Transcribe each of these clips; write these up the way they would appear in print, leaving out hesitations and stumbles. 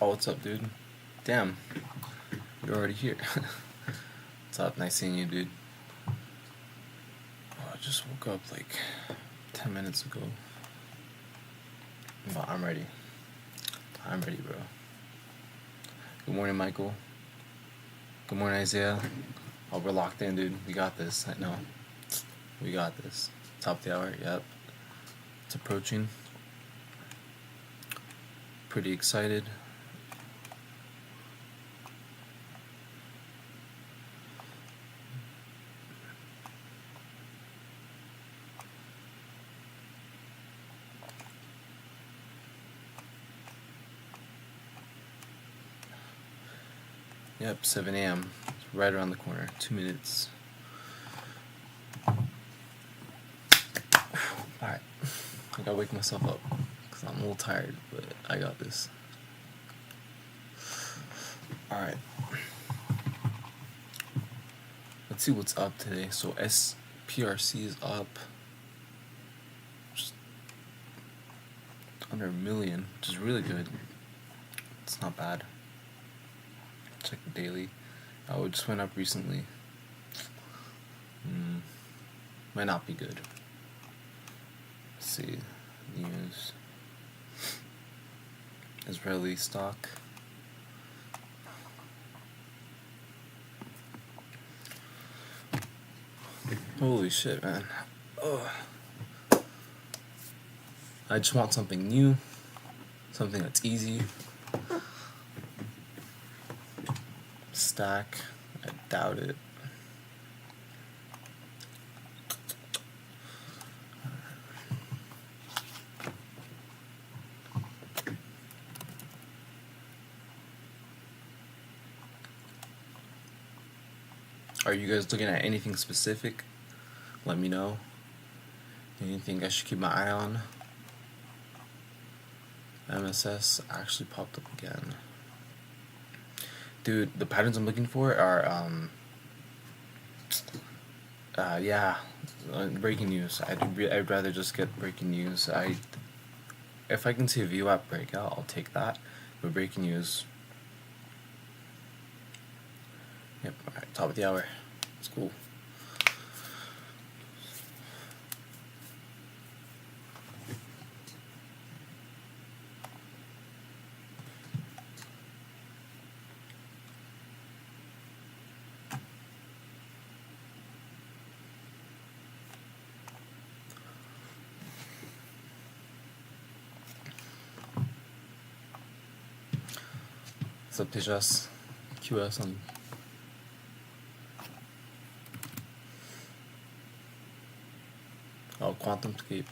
Oh, what's up, dude? Damn, you're already here. What's up? Nice seeing you, dude. Oh, I just woke up like 10 minutes ago. But I'm ready. I'm ready, bro. Good morning, Michael. Good morning, Isaiah. Oh, we're locked in, dude. We got this. I know. We got this. Top of the hour, yep. It's approaching. Pretty excited. Yep, 7 a.m. It's right around the corner. 2 minutes. Alright. I gotta wake myself up because I'm a little tired, but I got this. Alright. Let's see what's up today. So SPRC is up just under 1 million, which is really good. It's not bad. Check the daily. Oh, it just went up recently. Might not be good. Let's see. News. Israeli stock. Holy shit, man. Ugh. I just want something new. Something that's easy. Stack. I doubt it. Are you guys looking at anything specific? Let me know. Anything I should keep my eye on? MSS actually popped up again. Dude, the patterns I'm looking for are, breaking news. I'd rather just get breaking news. If I can see a VWAP breakout, I'll take that. But breaking news. Yep, alright, top of the hour. It's cool. What's up, Tejas? QS on. Oh, QuantumScape.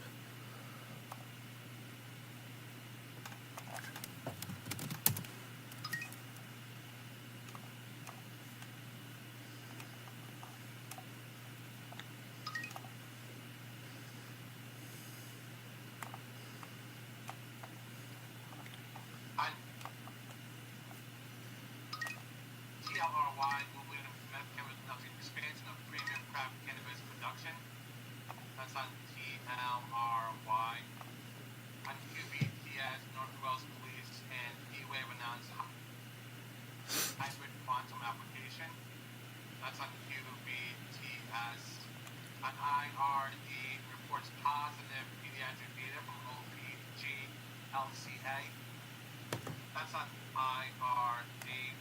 TLRY will lead to expansion of premium craft cannabis production. That's on TLRY. On QBTS, Northwest Police and D-Wave announced hybrid quantum application. That's on QBTS. On IRD, reports positive pediatric data from OPGLCA. That's on IRD.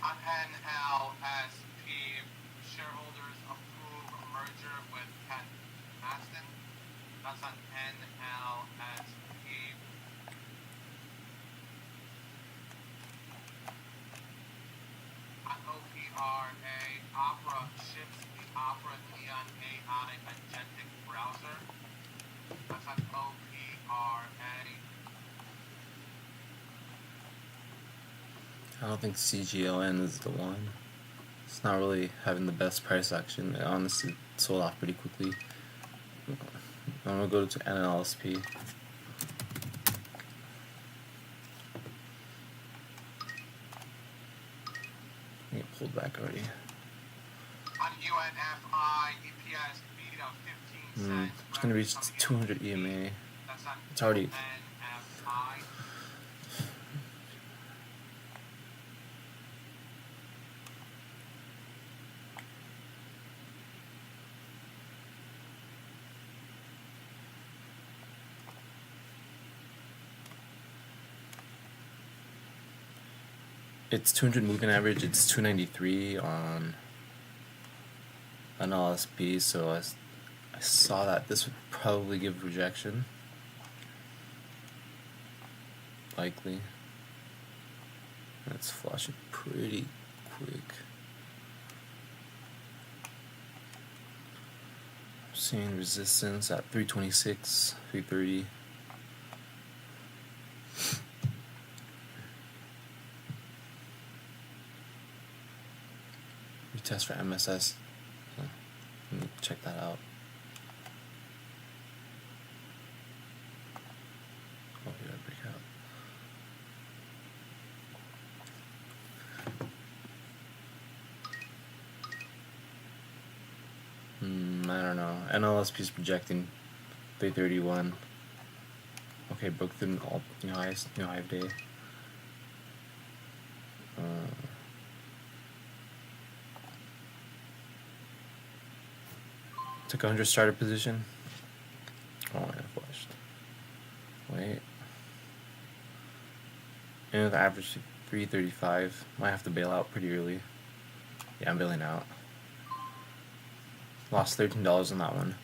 On NLSP, shareholders approve a merger with Ken Aston. That's on NLSP. On OPRA, Opera ships the Opera Neon AI agentic browser. That's on OPRA. I don't think CGLN is the one. It's not really having the best price action. It honestly sold off pretty quickly. I'm gonna go to NLSP. It pulled back already. On UNFI, EPS 15 cents. It's gonna reach 200 EMA. It's already. NFI. It's 200 moving average. It's 293 on NLSP. So I saw that this would probably give rejection. Likely. Let's flush it pretty quick. Seeing resistance at 326, 330. Retest for MSS. Let me check that out. Oh, we gotta break out. I don't know. NLSP is projecting 331. Okay, broke through all new highs, new high of day. Took 100 starter position. Oh, I flushed. Wait. And with average 335. Might have to bail out pretty early. Yeah, I'm bailing out. Lost $13 on that one.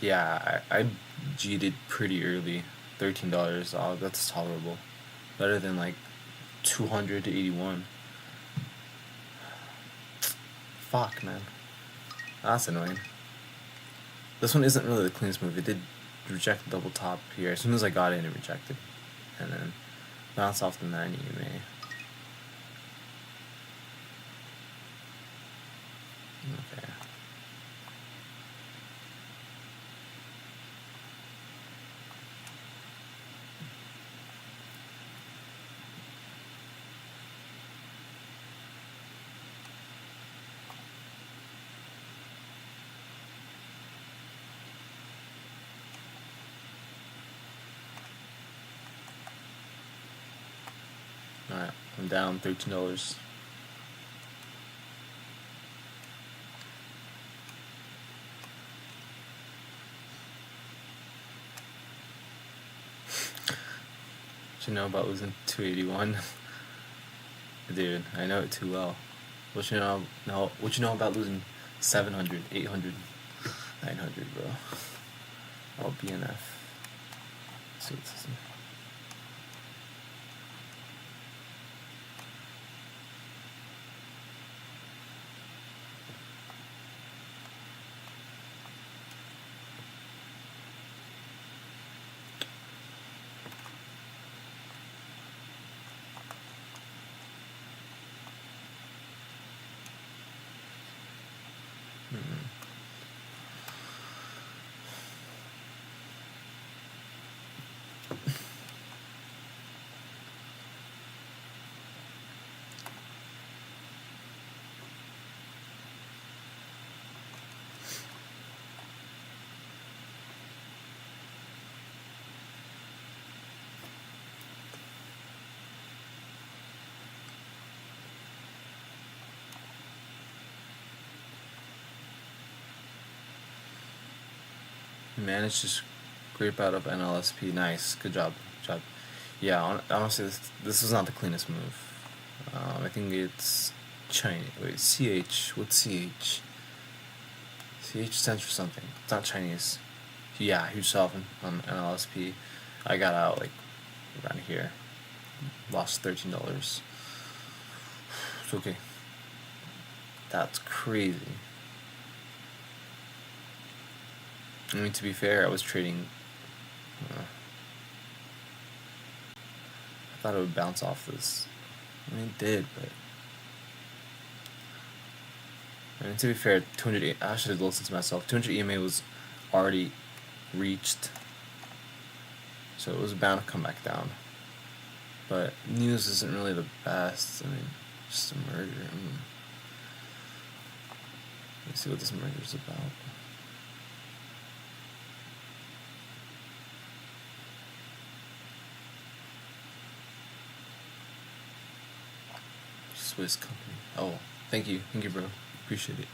Yeah, I G'd pretty early. $13. Oh, that's tolerable. Better than like 200 to 81. Fuck, man. That's annoying. This one isn't really the cleanest move. It did reject the double top here. As soon as I got in, it rejected. And then bounce off the 90 EMA. Okay. Alright, I'm down $13. What you know about losing 281? Dude, I know it too well. What you know about losing 700, 800, 900, bro? Oh, BNF. See what's this? Managed to scrape out of NLSP. Nice, good job, Yeah, honestly, this is not the cleanest move. I think it's Chinese. Wait, CH. What's CH? CH stands for something. It's not Chinese. Yeah, huge sell on NLSP. I got out like around here. Lost $13. It's okay. That's crazy. I mean, to be fair, I was trading. I thought it would bounce off this. I mean, it did, but. I mean, to be fair, 200. I should have listened to myself. 200 EMA was already reached, so it was bound to come back down. But news isn't really the best. I mean, just a merger. Let's see what this merger is about. Swiss company. Oh, thank you, bro. Appreciate it.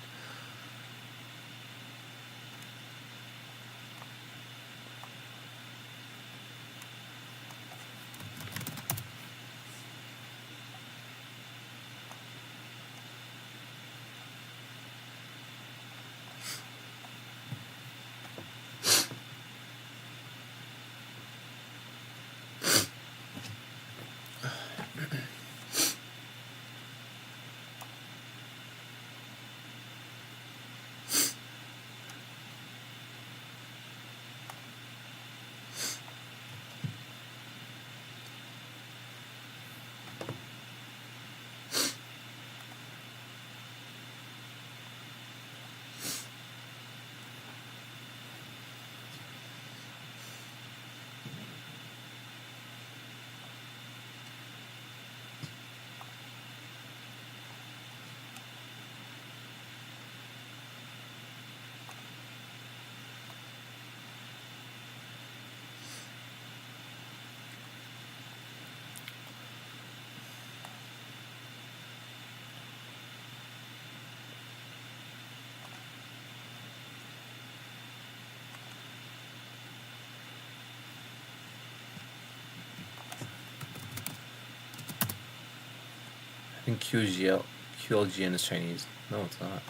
I think QLGN is Chinese. No, it's not.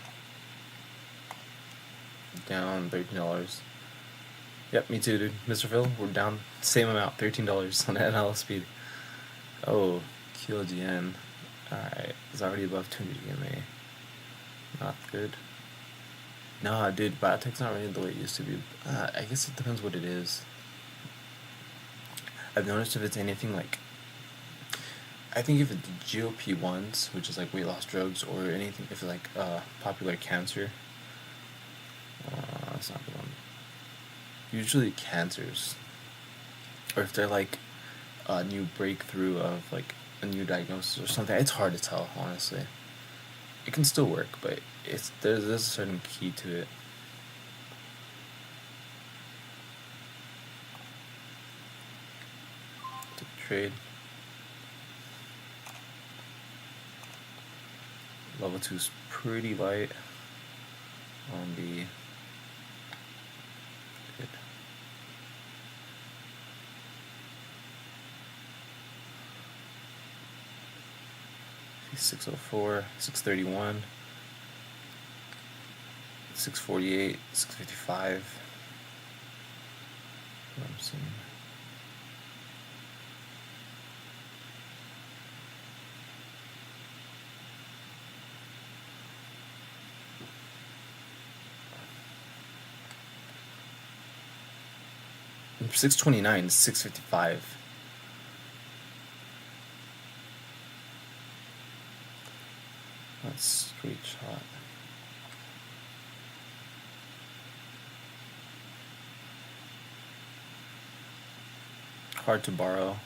Down $13. Yep, me too, dude. Mr. Phil, we're down same amount, $13 on NLSP. Oh, QLGN. Alright, it's already above 200 EMA. Not good. Nah, dude, biotech's not really the way it used to be. I guess it depends what it is. I've noticed if it's anything like, I think if it's GLP-1s, which is like weight loss drugs, or anything, if it's like popular cancer, that's not the one. Usually cancers, or if they're like a new breakthrough of like a new diagnosis or something. It's hard to tell, honestly. It can still work, but there's a certain key to it. To trade. Level 2 is pretty light on the good. $604, $631, $648, $655. What I'm seeing. $629, $655. That's straight shot. Hard to borrow.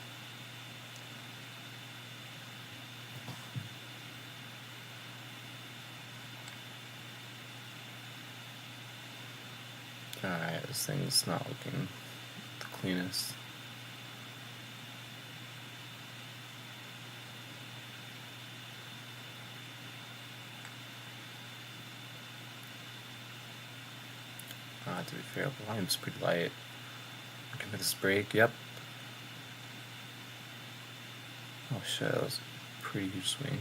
Alright, this thing's not looking the cleanest. To be fair, volume's pretty light. Looking at this break, yep. Oh shit, that was a pretty huge swing.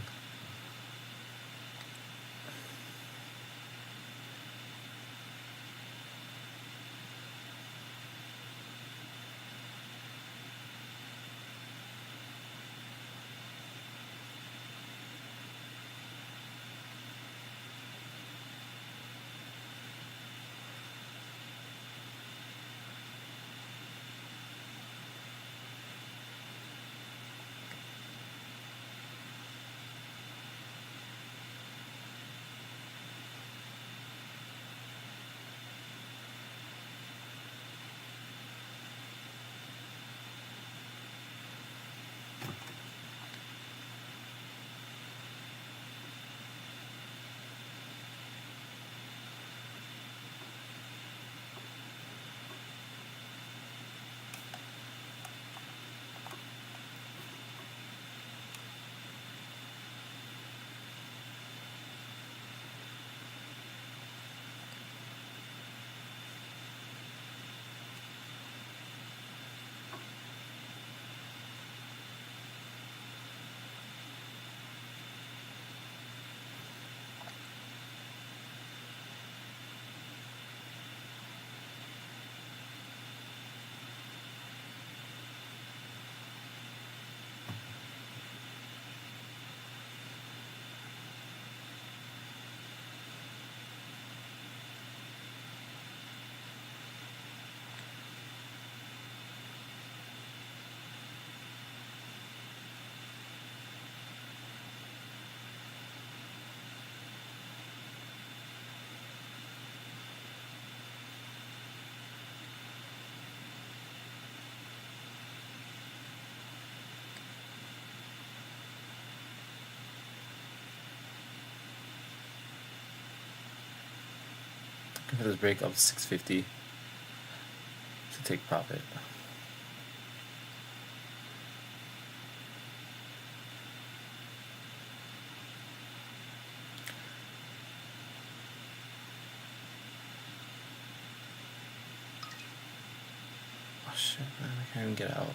For this break up to 650 to take profit. Oh shit, man, I can't even get out.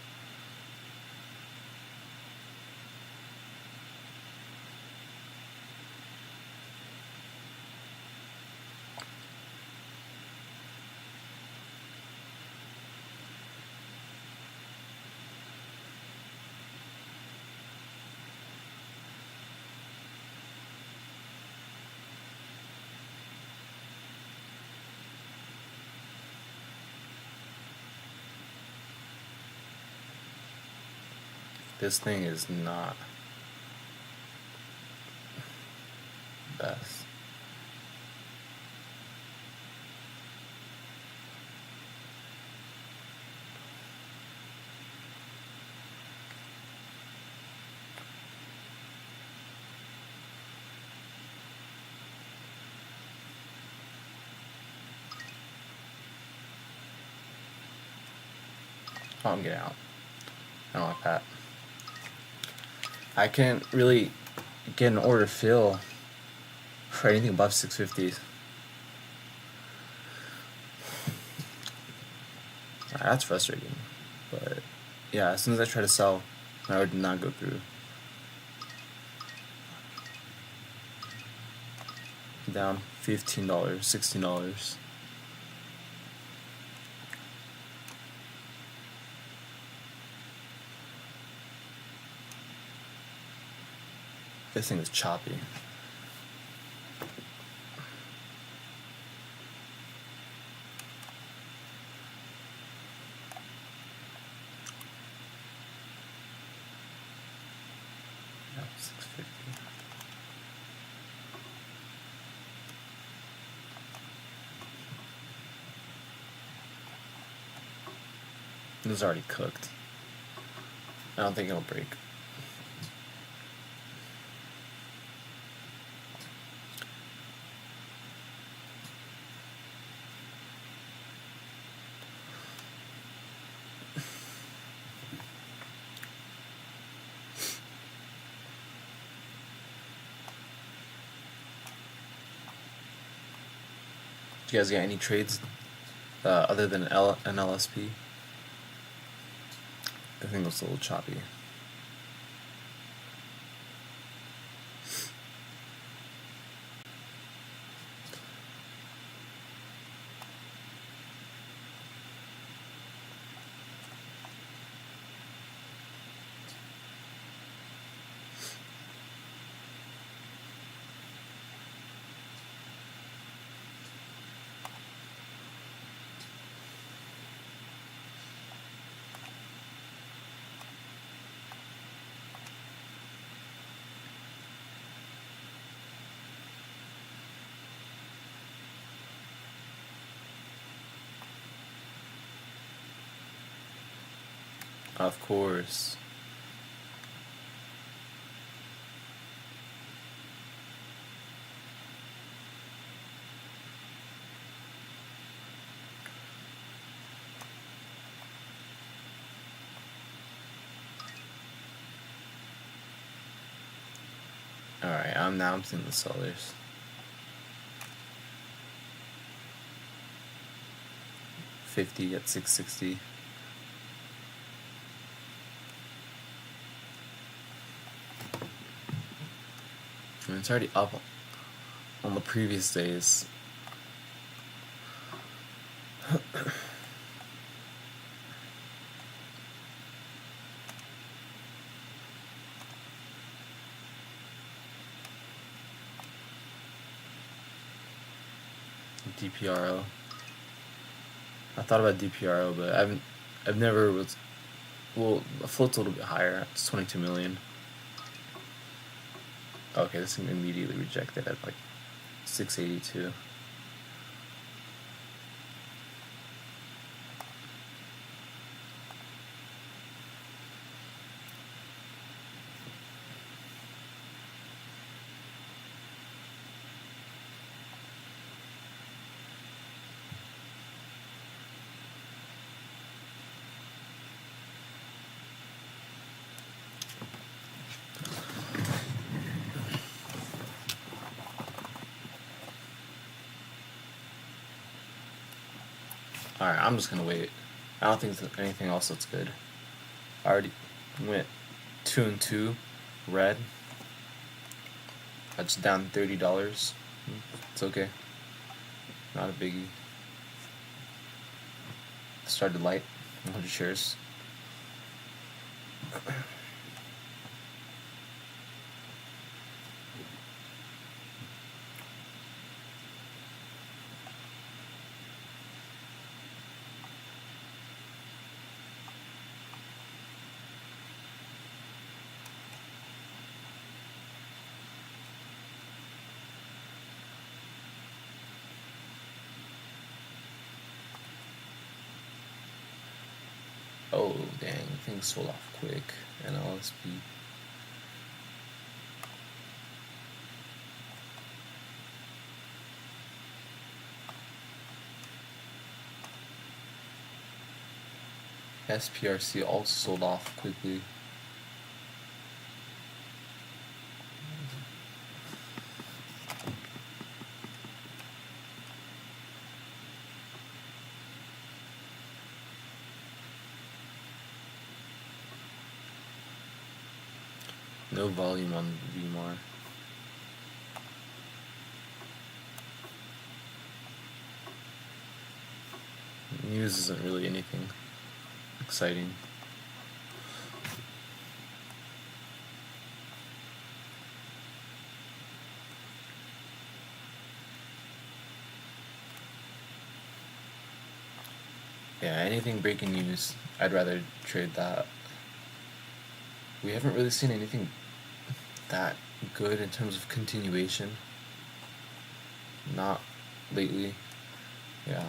This thing is not best. Oh, I'm getting out. I don't like that. I can't really get an order fill for anything above 650. That's frustrating. But yeah, as soon as I try to sell, my order did not go through. Down $15, $16. This thing is choppy. Yeah, 650. This is already cooked. I don't think it'll break. Do you guys got any trades other than NLSP? I think it's a little choppy. Of course. Alright, I'm seeing the sellers. $50 at 660. I mean, it's already up on the previous days. DPRO. I thought about DPRO, but I've never was. Well, the float's a little bit higher. It's 22 million. Okay, this thing immediately rejected at like 682. Alright, I'm just gonna wait. I don't think there's anything else that's good. I already went 2 and 2 red. That's down $30. It's okay. Not a biggie. Started light. 100 shares. Oh, dang. Things sold off quick. NLSP. SPRC also sold off quickly. No volume on VMAR. News isn't really anything exciting. Yeah, anything breaking news, I'd rather trade that. We haven't really seen anything that good in terms of continuation. Not lately. Yeah.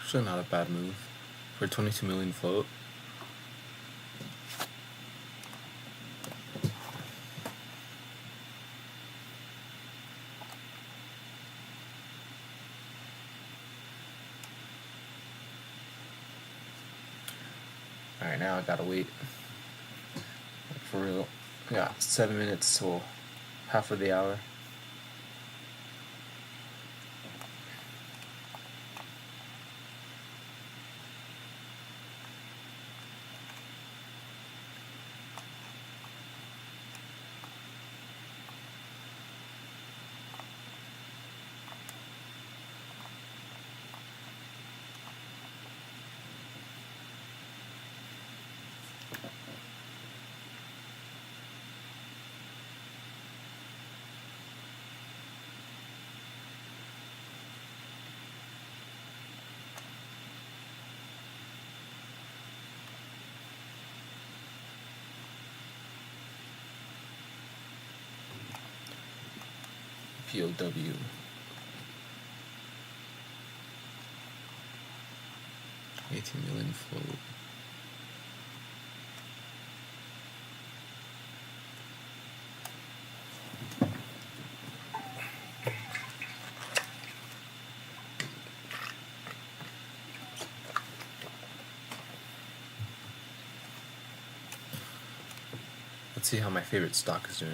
Actually not a bad move for 22 million float. Alright, now I gotta wait. For real. Yeah, 7 minutes till half of the hour. POW. $18 million float. Let's see how my favorite stock is doing.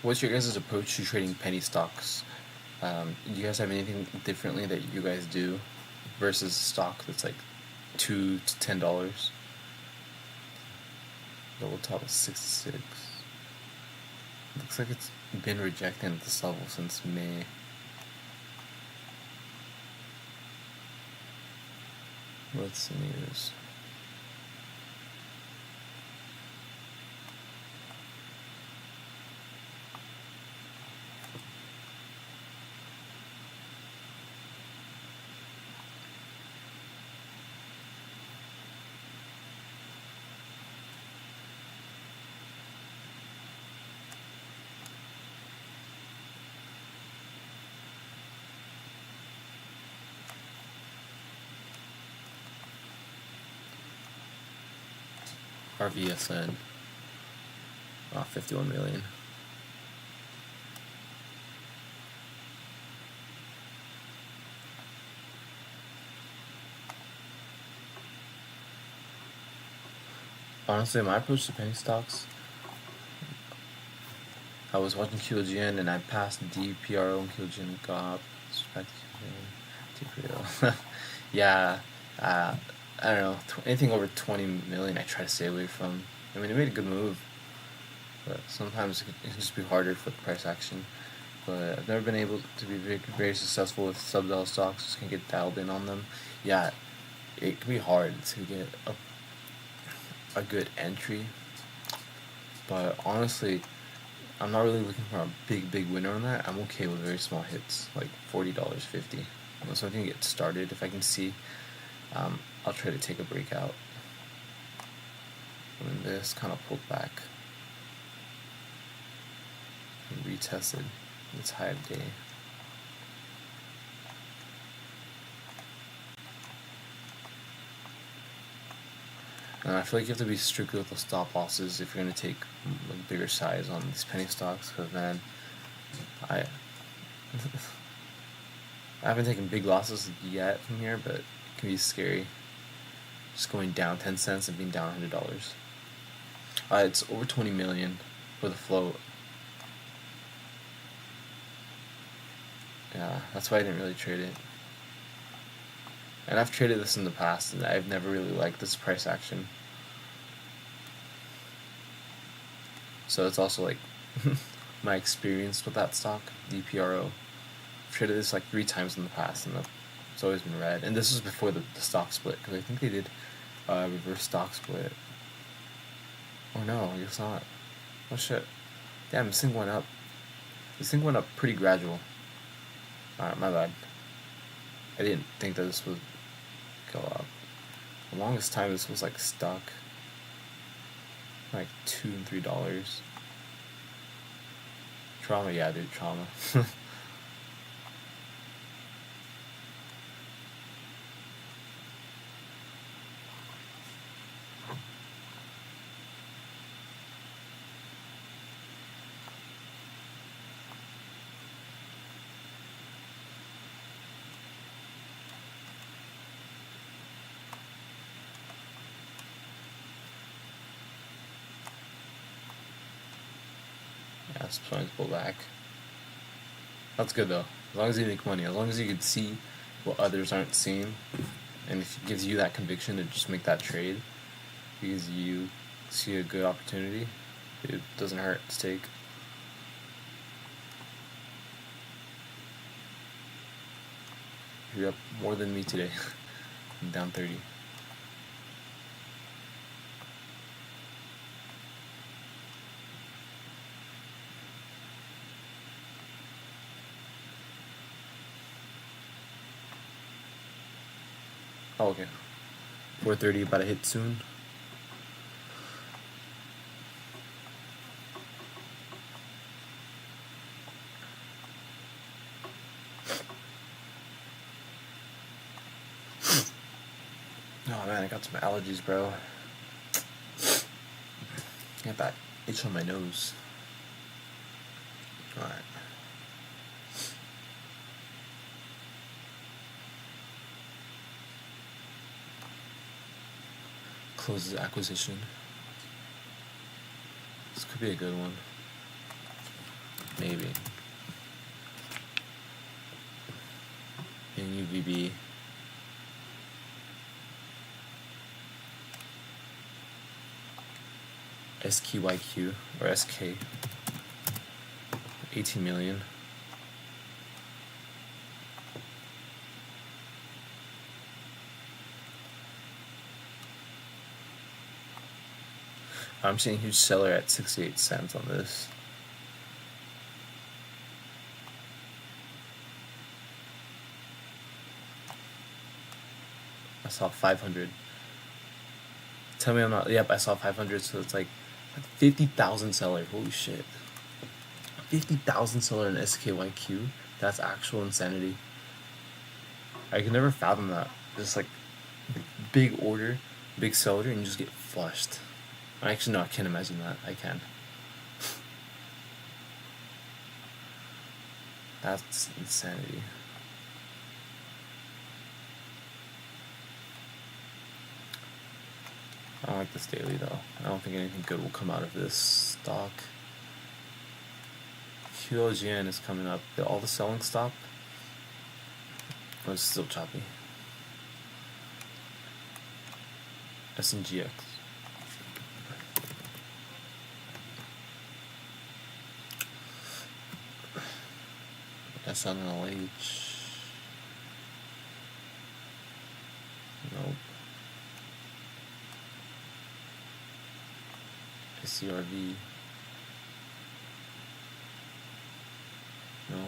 what's your guys' approach to trading penny stocks? Do you guys have anything differently that you guys do versus a stock that's like $2 to $10? Double top is 66. Looks like it's been rejected at this level since May. What's the news? RVSN. 51 million. Honestly, my approach to penny stocks, I was watching QLGN and I passed DPRO and QLGN got DPRO. Yeah, I don't know, anything over 20 million I try to stay away from. I mean, it made a good move, but sometimes it can just be harder for the price action. But I've never been able to be very successful with sub-dollar stocks. Just can get dialed in on them. Yeah, it can be hard to get a good entry, but honestly, I'm not really looking for a big winner on that. I'm okay with very small hits, like $40.50. So I can get started if I can see. I'll try to take a breakout. And this kind of pulled back and retested its high of day. And I feel like you have to be strictly with the stop losses if you're going to take like bigger size on these penny stocks, because man, I haven't taken big losses yet from here, but it can be scary. Just going down 10 cents and being down $100. It's over 20 million for the float. Yeah, that's why I didn't really trade it. And I've traded this in the past, and I've never really liked this price action. So it's also like my experience with that stock, DPRO. I've traded this like 3 times in the past, and it's always been red. And this was before the stock split, because I think they did reverse stock split. Or no, I guess not. Oh shit. Damn, this thing went up. This thing went up pretty gradual. Alright, my bad. I didn't think that this would go up. The longest time this was like stuck. Like $2 and $3. Trauma, yeah dude, trauma. Yeah, it's starting to pull back. That's good though. As long as you make money, as long as you can see what others aren't seeing, and if it gives you that conviction to just make that trade because you see a good opportunity, it doesn't hurt to take. You're up more than me today. I'm down 30. Oh, okay. 4:30, about to hit soon. Oh man, I got some allergies, bro. I got that itch on my nose. Alright. Closes acquisition. This could be a good one. maybe. In UVB. SQYQ or SK. 18 million. I'm seeing a huge seller at 68 cents on this. I saw 500. Tell me I'm not. Yep, I saw 500, so it's like 50,000 seller. Holy shit. 50,000 seller in SKYQ? That's actual insanity. I can never fathom that. Just like big order, big seller, and you just get flushed. Actually, no, I can't imagine that. I can. That's insanity. I don't like this daily though. I don't think anything good will come out of this stock. QLGN is coming up. Did all the selling stop? Or is it still choppy? SNGX. SNLH. Nope. SCRV. Nope.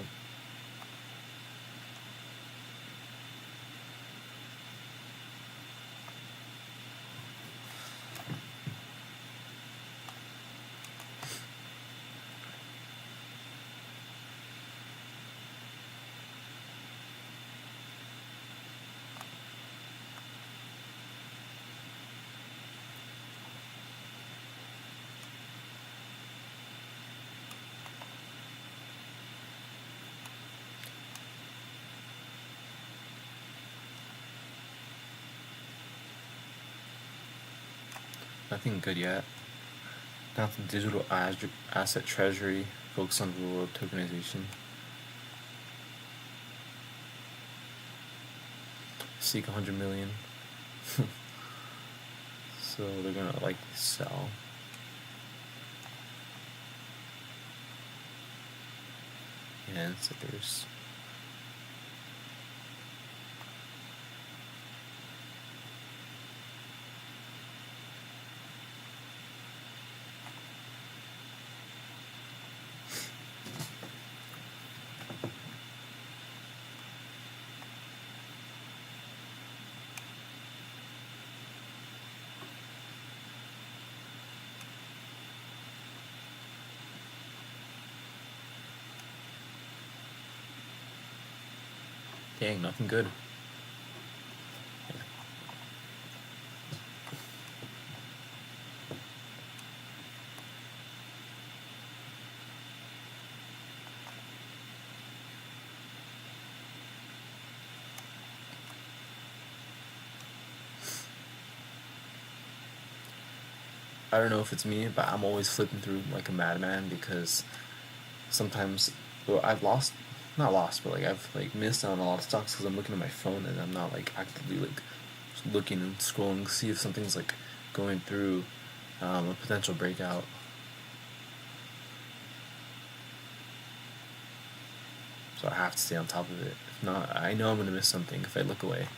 Nothing good yet. Now the digital asset treasury, focus on rural tokenization. Seek 100 million. So they're gonna like sell. And stickers. Dang, nothing good. I don't know if it's me, but I'm always flipping through like a madman because sometimes, well, I've lost, not lost, but like I've like missed on a lot of stocks because I'm looking at my phone and I'm not like actively like looking and scrolling to see if something's like going through a potential breakout. So I have to stay on top of it. If not, I know I'm gonna miss something if I look away.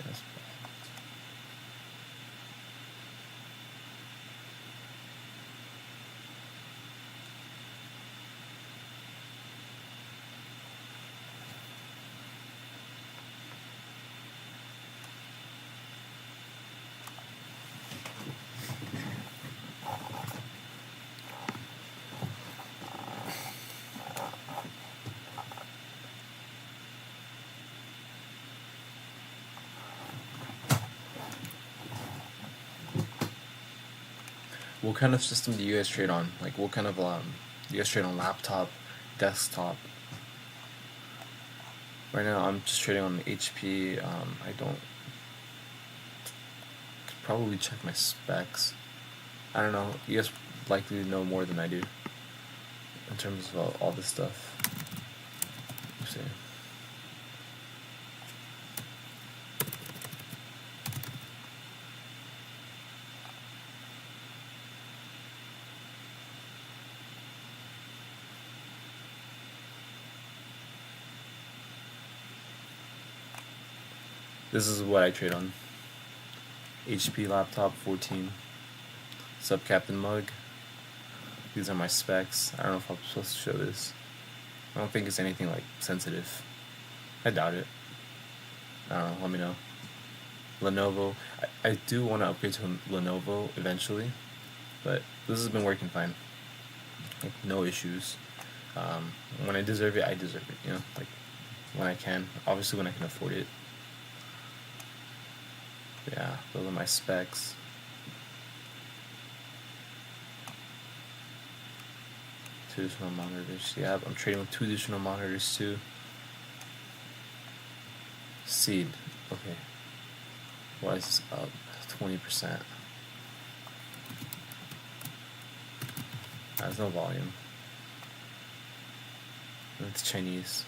Yes. What kind of system do you guys trade on? Like, what kind of do you guys trade on laptop, desktop? Right now, I'm just trading on HP. I don't probably check my specs. I don't know. You guys likely know more than I do in terms of all this stuff. Let's see. This is what I trade on. HP laptop 14. Sub Captain mug. These are my specs. I don't know if I'm supposed to show this. I don't think it's anything like sensitive. I doubt it. I don't know, let me know. Lenovo. I do want to upgrade to Lenovo eventually, but this has been working fine. Like, no issues. When I deserve it, I deserve it, you know? Like, when I can. Obviously when I can afford it. Yeah, those are my specs. Two additional monitors. Yeah, I'm trading with 2 additional monitors too. Seed. Okay. Why is this up 20%? There's no volume. It's Chinese.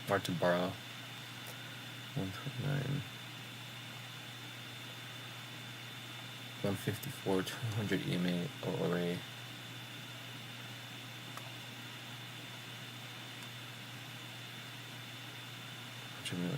Hard to borrow. 129. 154, 200 EMA array. Million.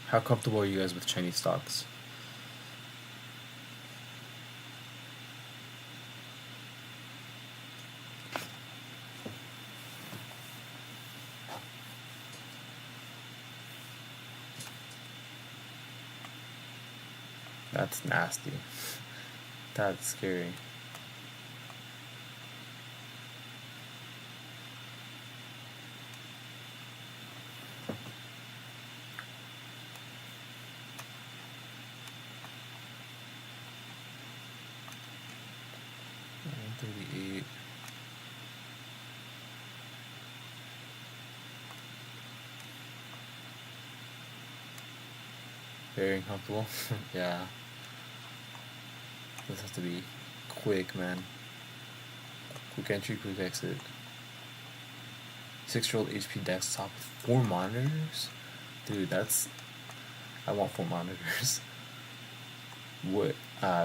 How comfortable are you guys with Chinese stocks? That's nasty. That's scary. $138. Very uncomfortable. Yeah. This has to be quick, man. Quick entry, quick exit. 6-year-old HP desktop with 4 monitors? Dude, that's... I want 4 monitors. What,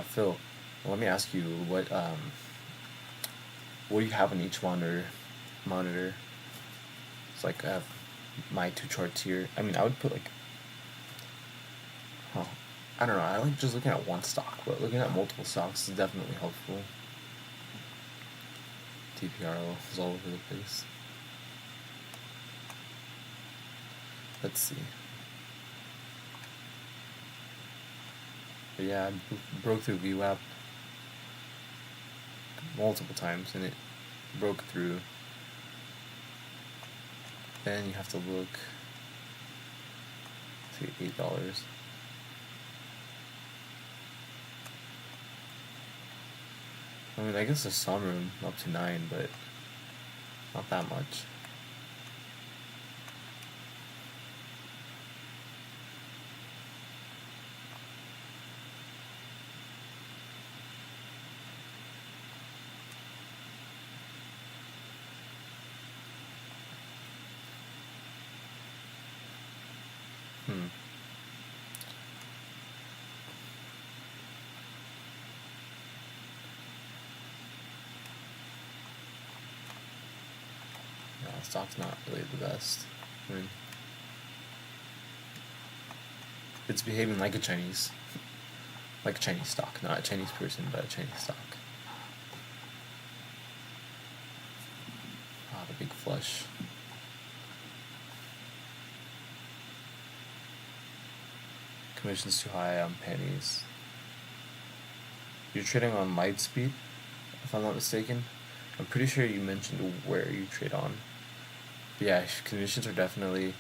Phil, let me ask you, what do you have on each monitor? It's like I have my 2 charts here. I mean, I would put like... I don't know, I like just looking at one stock, but looking at multiple stocks is definitely helpful. TPRO is all over the place. Let's see. But yeah, I broke through VWAP multiple times, and it broke through. Then you have to look. See, $8. I mean, I guess there's some room up to 9, but not that much. No, stock's not really the best. I mean, it's behaving like a Chinese stock, not a Chinese person, but a Chinese stock. Ah, the big flush. Commission's too high on pennies. You're trading on light speed? if I'm not mistaken. I'm pretty sure you mentioned where you trade on. But yeah, commissions are definitely,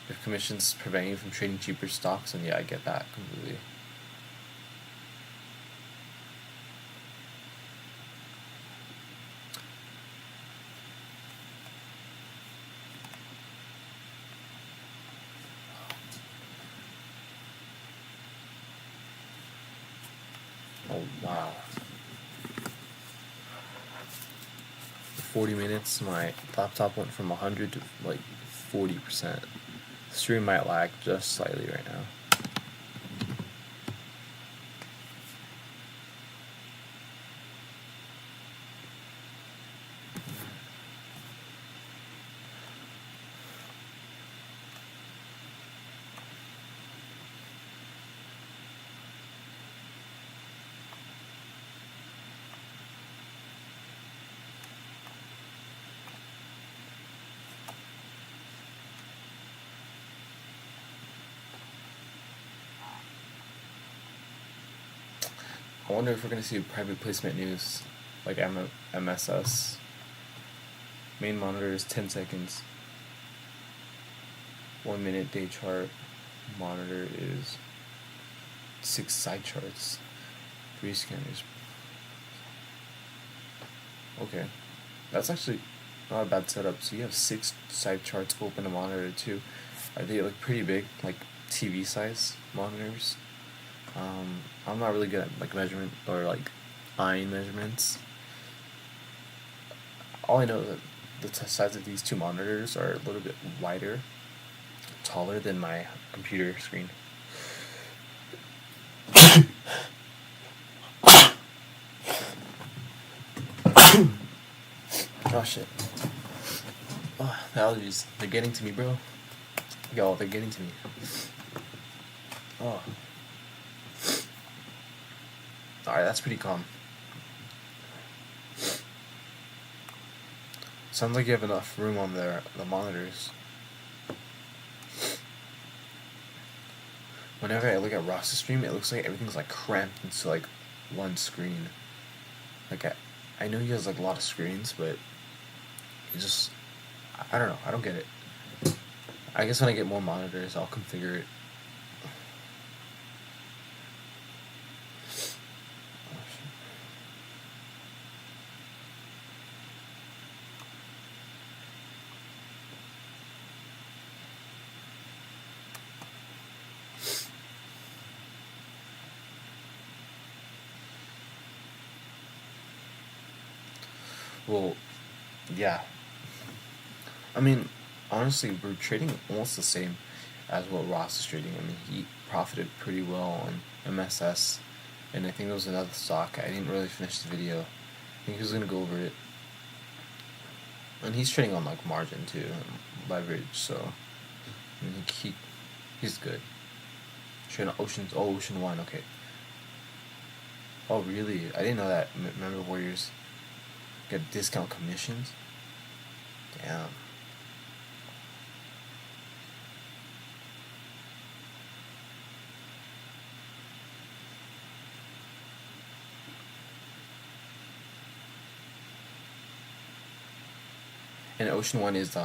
if commissions prevent you from trading cheaper stocks, then yeah, I get that completely. Oh wow. 40 minutes, my laptop went from 100 to like 40%. The stream might lag just slightly right now. I wonder if we're gonna see private placement news, like MSS. Main monitor is 10 seconds. 1 minute day chart monitor is 6 side charts. 3 scanners. Okay, that's actually not a bad setup. So you have 6 side charts open to monitor too. Are they like pretty big, like TV size monitors? I'm not really good at like measurement or like eye measurements. All I know is that the size of these two monitors are a little bit wider, taller than my computer screen. Oh shit. Oh, the allergies, they're getting to me, bro. Yo, they're getting to me. Oh. Alright, that's pretty calm. Sounds like you have enough room on the monitors. Whenever I look at Ross's stream, it looks like everything's like cramped into like one screen. Like I know he has like a lot of screens, but it just, I don't know. I don't get it. I guess when I get more monitors, I'll configure it. Well, yeah. I mean, honestly, we're trading almost the same as what Ross is trading. I mean, he profited pretty well on MSS, and I think there was another stock. I didn't really finish the video. I think he was gonna go over it. And he's trading on like margin too, and leverage. So, I mean, he's good. Trading on Ocean One. Okay. Oh really? I didn't know that. Remember Warriors get discount commissions. Damn. And Ocean One's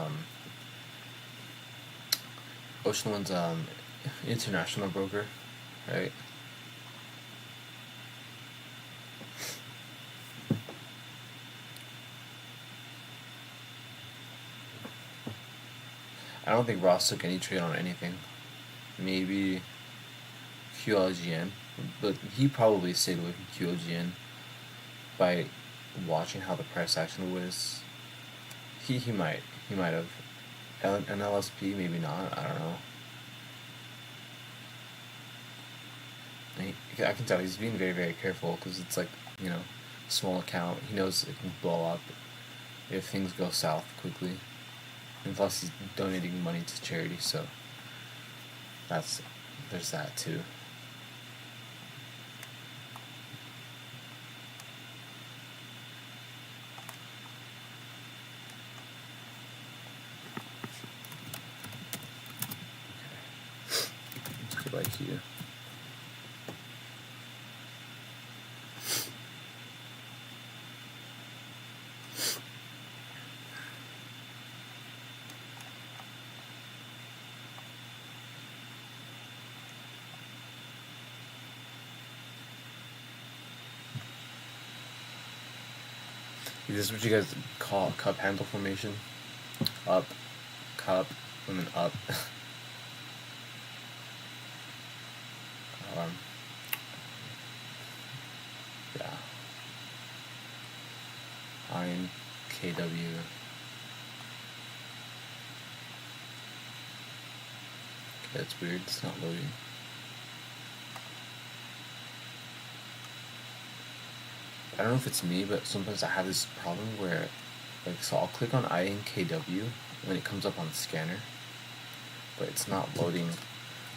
international broker, right? I don't think Ross took any trade on anything. Maybe QLGN, but he probably stayed away from QLGN by watching how the price action was. He might have. NLSP, maybe not. I don't know. I can tell he's being very, very careful because it's like, small account. He knows it can blow up if things go south quickly. And plus, he's donating money to charity, so there's that too. Let's go back here. Is this what you guys call cup handle formation? Up, cup, and then up. um, yeah. Iron, KW. Okay, that's weird. It's not loading. I don't know if it's me, but sometimes I have this problem where, like, so I'll click on INKW when it comes up on the scanner, but it's not loading.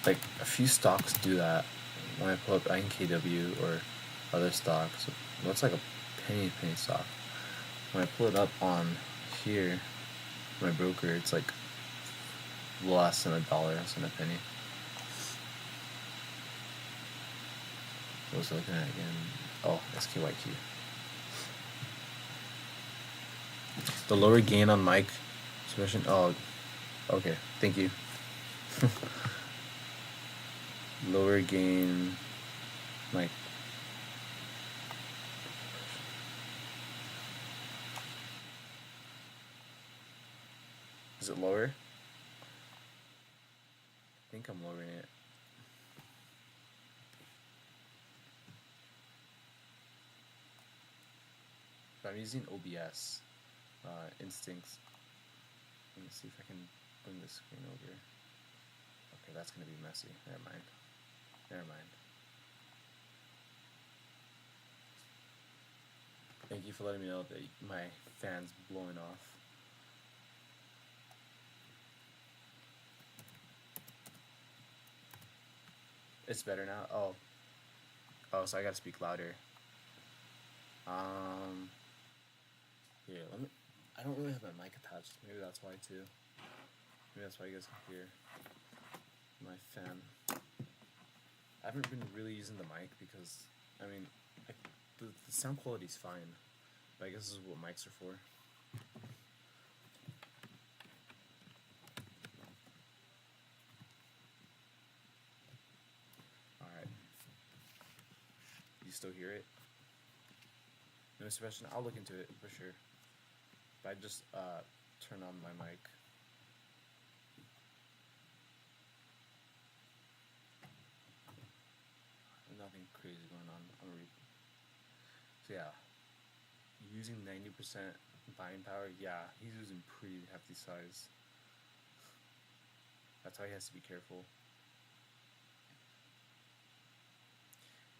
Like, a few stocks do that when I pull up INKW or other stocks. It looks like a penny stock. When I pull it up on here, my broker, it's like less than $1, less than a penny. What was I looking at again? Oh, SKYQ. The lower gain on mic suppression. Oh, okay. Thank you. Lower gain mic. Is it lower? I think I'm lowering it. I'm using OBS instincts. Let me see if I can bring the screen over. Okay, that's gonna be messy. Never mind. Thank you for letting me know that my fan's blowing off. It's better now. Oh, so I gotta speak louder. Here, let me. I don't really have my mic attached. Maybe that's why too. Maybe that's why you guys can hear my fan. I haven't been really using the mic because, I mean, the sound quality's fine. But I guess this is what mics are for. Alright. You still hear it? No suppression? I'll look into it for sure. But I just turn on my mic. Nothing crazy going on. I'm gonna read. So yeah, using 90% buying power. Yeah, he's using pretty hefty size. That's why he has to be careful.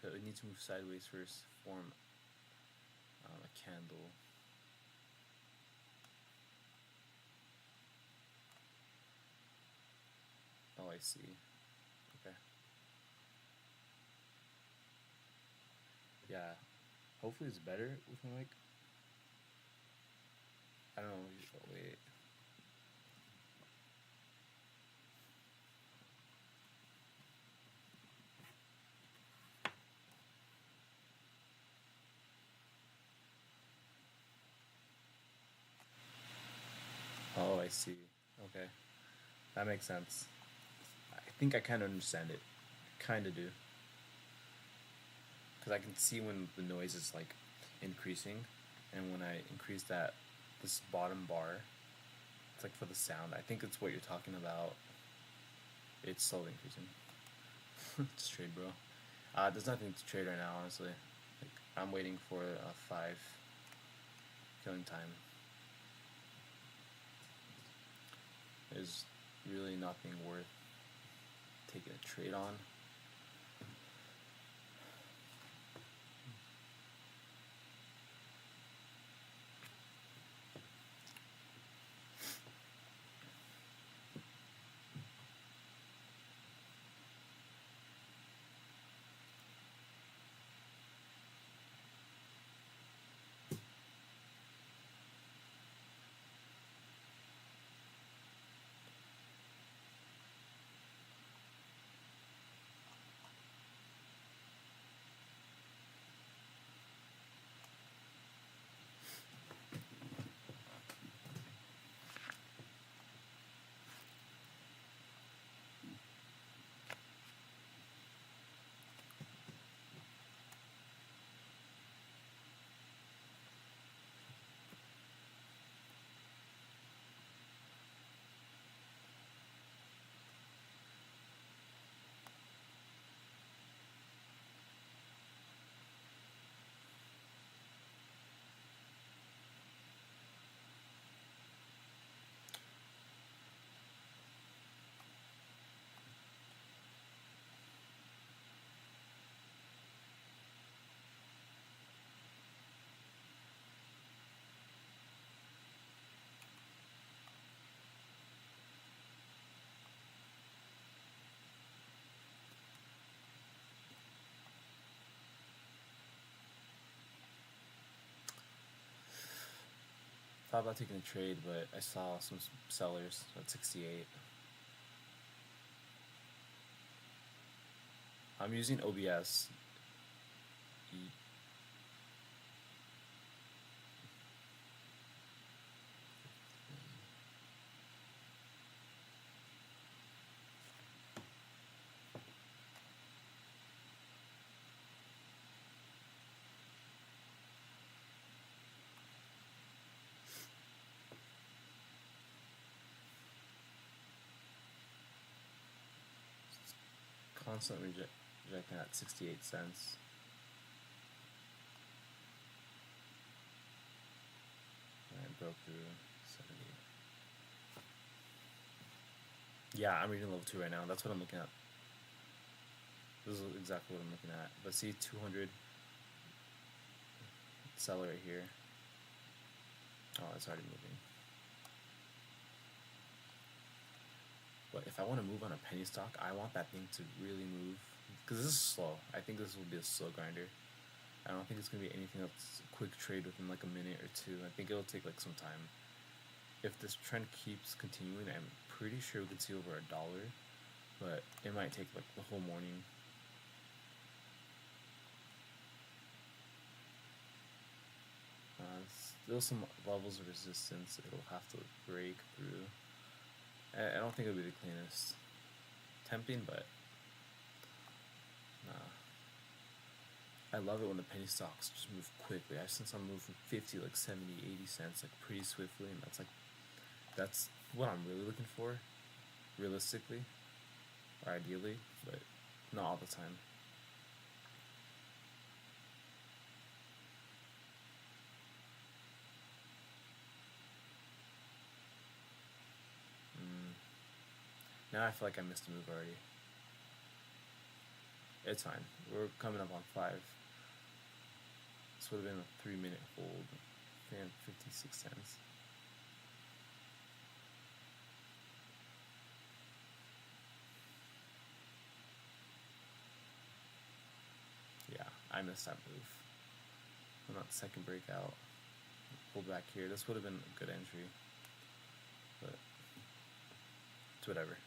But we need to move sideways first. Form a candle. Oh, I see. Okay. Yeah. Hopefully it's better with my mic. I don't know. Oh, wait. Oh, I see. Okay. That makes sense. I think I kind of understand it. Kind of do. Because I can see when the noise is like increasing, and when I increase this bottom bar, it's like for the sound. I think it's what you're talking about. It's slowly increasing. Just trade, bro. There's nothing to trade right now, honestly. Like, I'm waiting for a 5 killing time. There's really nothing worth taking a trade on. thought about taking a trade, but I saw some sellers at 68. I'm using OBS. Constantly rejecting at 68 cents. And it broke through 70. Yeah, I'm reading level 2 right now. That's what I'm looking at. This is exactly what I'm looking at. But see, 200 seller right here. Oh, it's already moving. But if I want to move on a penny stock, I want that thing to really move. Because this is slow. I think this will be a slow grinder. I don't think it's going to be anything that's a quick trade within like a minute or two. I think it'll take like some time. If this trend keeps continuing, I'm pretty sure we could see over $1. But it might take like the whole morning. Still some levels of resistance it'll have to break through. I don't think it'll be the cleanest. Tempting, but nah. I love it when the penny stocks just move quickly. I've seen some move from 50, like 70, 80 cents, like pretty swiftly, and that's what I'm really looking for, realistically, or ideally, but not all the time. Now I feel like I missed a move already. It's fine. We're coming up on 5. This would have been a 3-minute hold. And 56 cents. Yeah, I missed that move. On that second breakout. Pull back here. This would have been a good entry. But it's whatever.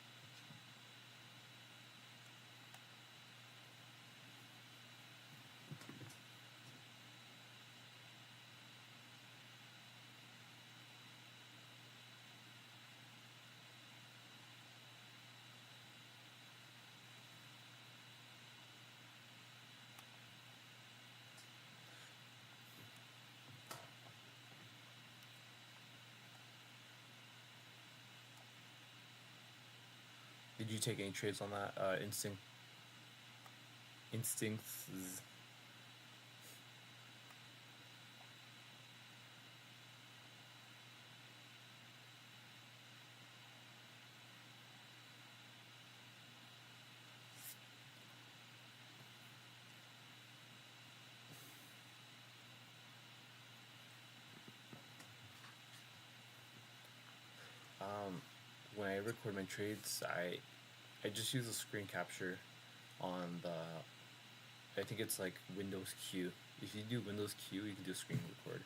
Did you take any trades on that instincts? When I record my trades, I just use a screen capture on the, I think it's like Windows Q. If you do Windows Q, you can do a screen record,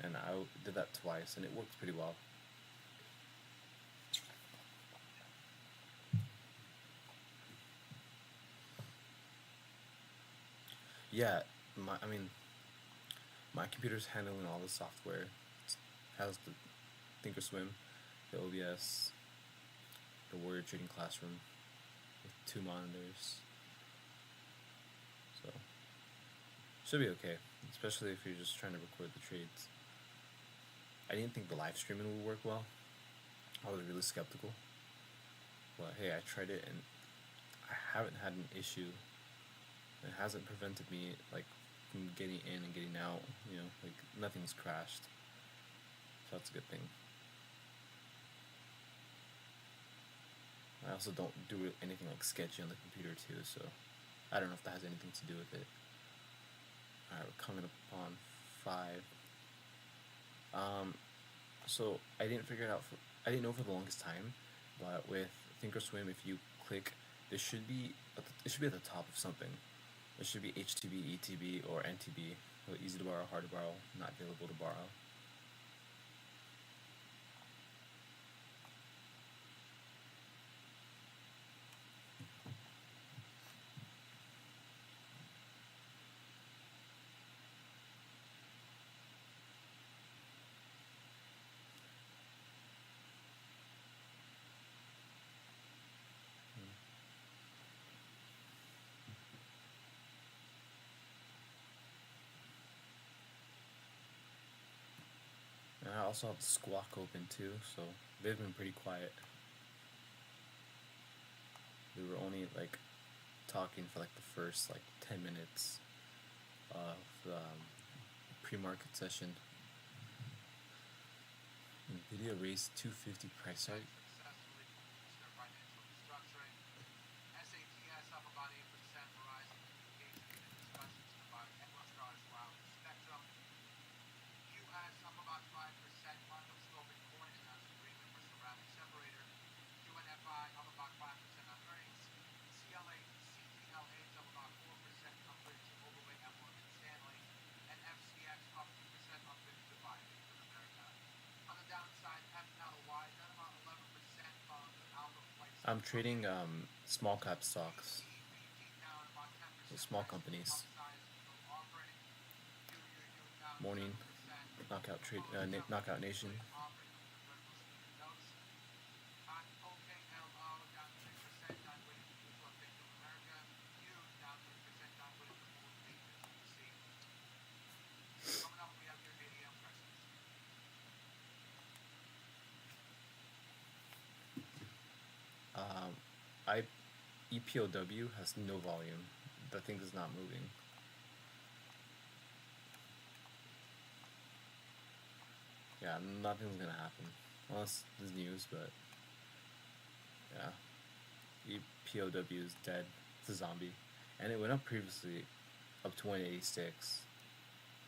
and I did that twice, and it works pretty well. Yeah, my computer's handling all the software. It has the Thinkorswim, the OBS, the Warrior Trading Classroom with 2 monitors. So should be okay, especially if you're just trying to record the trades. I didn't think the live streaming would work well. I was really skeptical. But hey, I tried it and I haven't had an issue. It hasn't prevented me like from getting in and getting out, like nothing's crashed. So that's a good thing. I also don't do anything like sketchy on the computer too, so I don't know if that has anything to do with it. Alright, we're coming up on 5. So I didn't figure it out I didn't know for the longest time, but with Thinkorswim, if you click, it should be at the top of something. It should be HTB, ETB, or NTB. So easy to borrow, hard to borrow, not available to borrow. also have Squawk open too, so they've been pretty quiet. We were only like talking for like the first like 10 minutes of the pre-market session. Nvidia raised 250 price target. Successfully completes their financial restructuring. SATS up about 8%, Verizon engaging in discussions to buy EchoStar's wireless spectrum. US up about 5%, Quantum Scope and Corning announced agreement for ceramic separator. QNFI up about 5% on earnings. CELA is up about 4%, upgrade to overweight at Morgan Stanley. And FCX up 2%, upgrade to buy Bank of America. On the downside, FLY down about 11% on the alpha flights. I'm trading small cap stocks, the small companies. Morning, Knockout Trade, Knockout Nation. Coming up, we have your 8 a.m. presses. EPOW has no volume. The thing is not moving. Yeah, nothing's gonna happen unless there's news, but yeah, EPOW is dead. It's a zombie, and it went up previously up to 186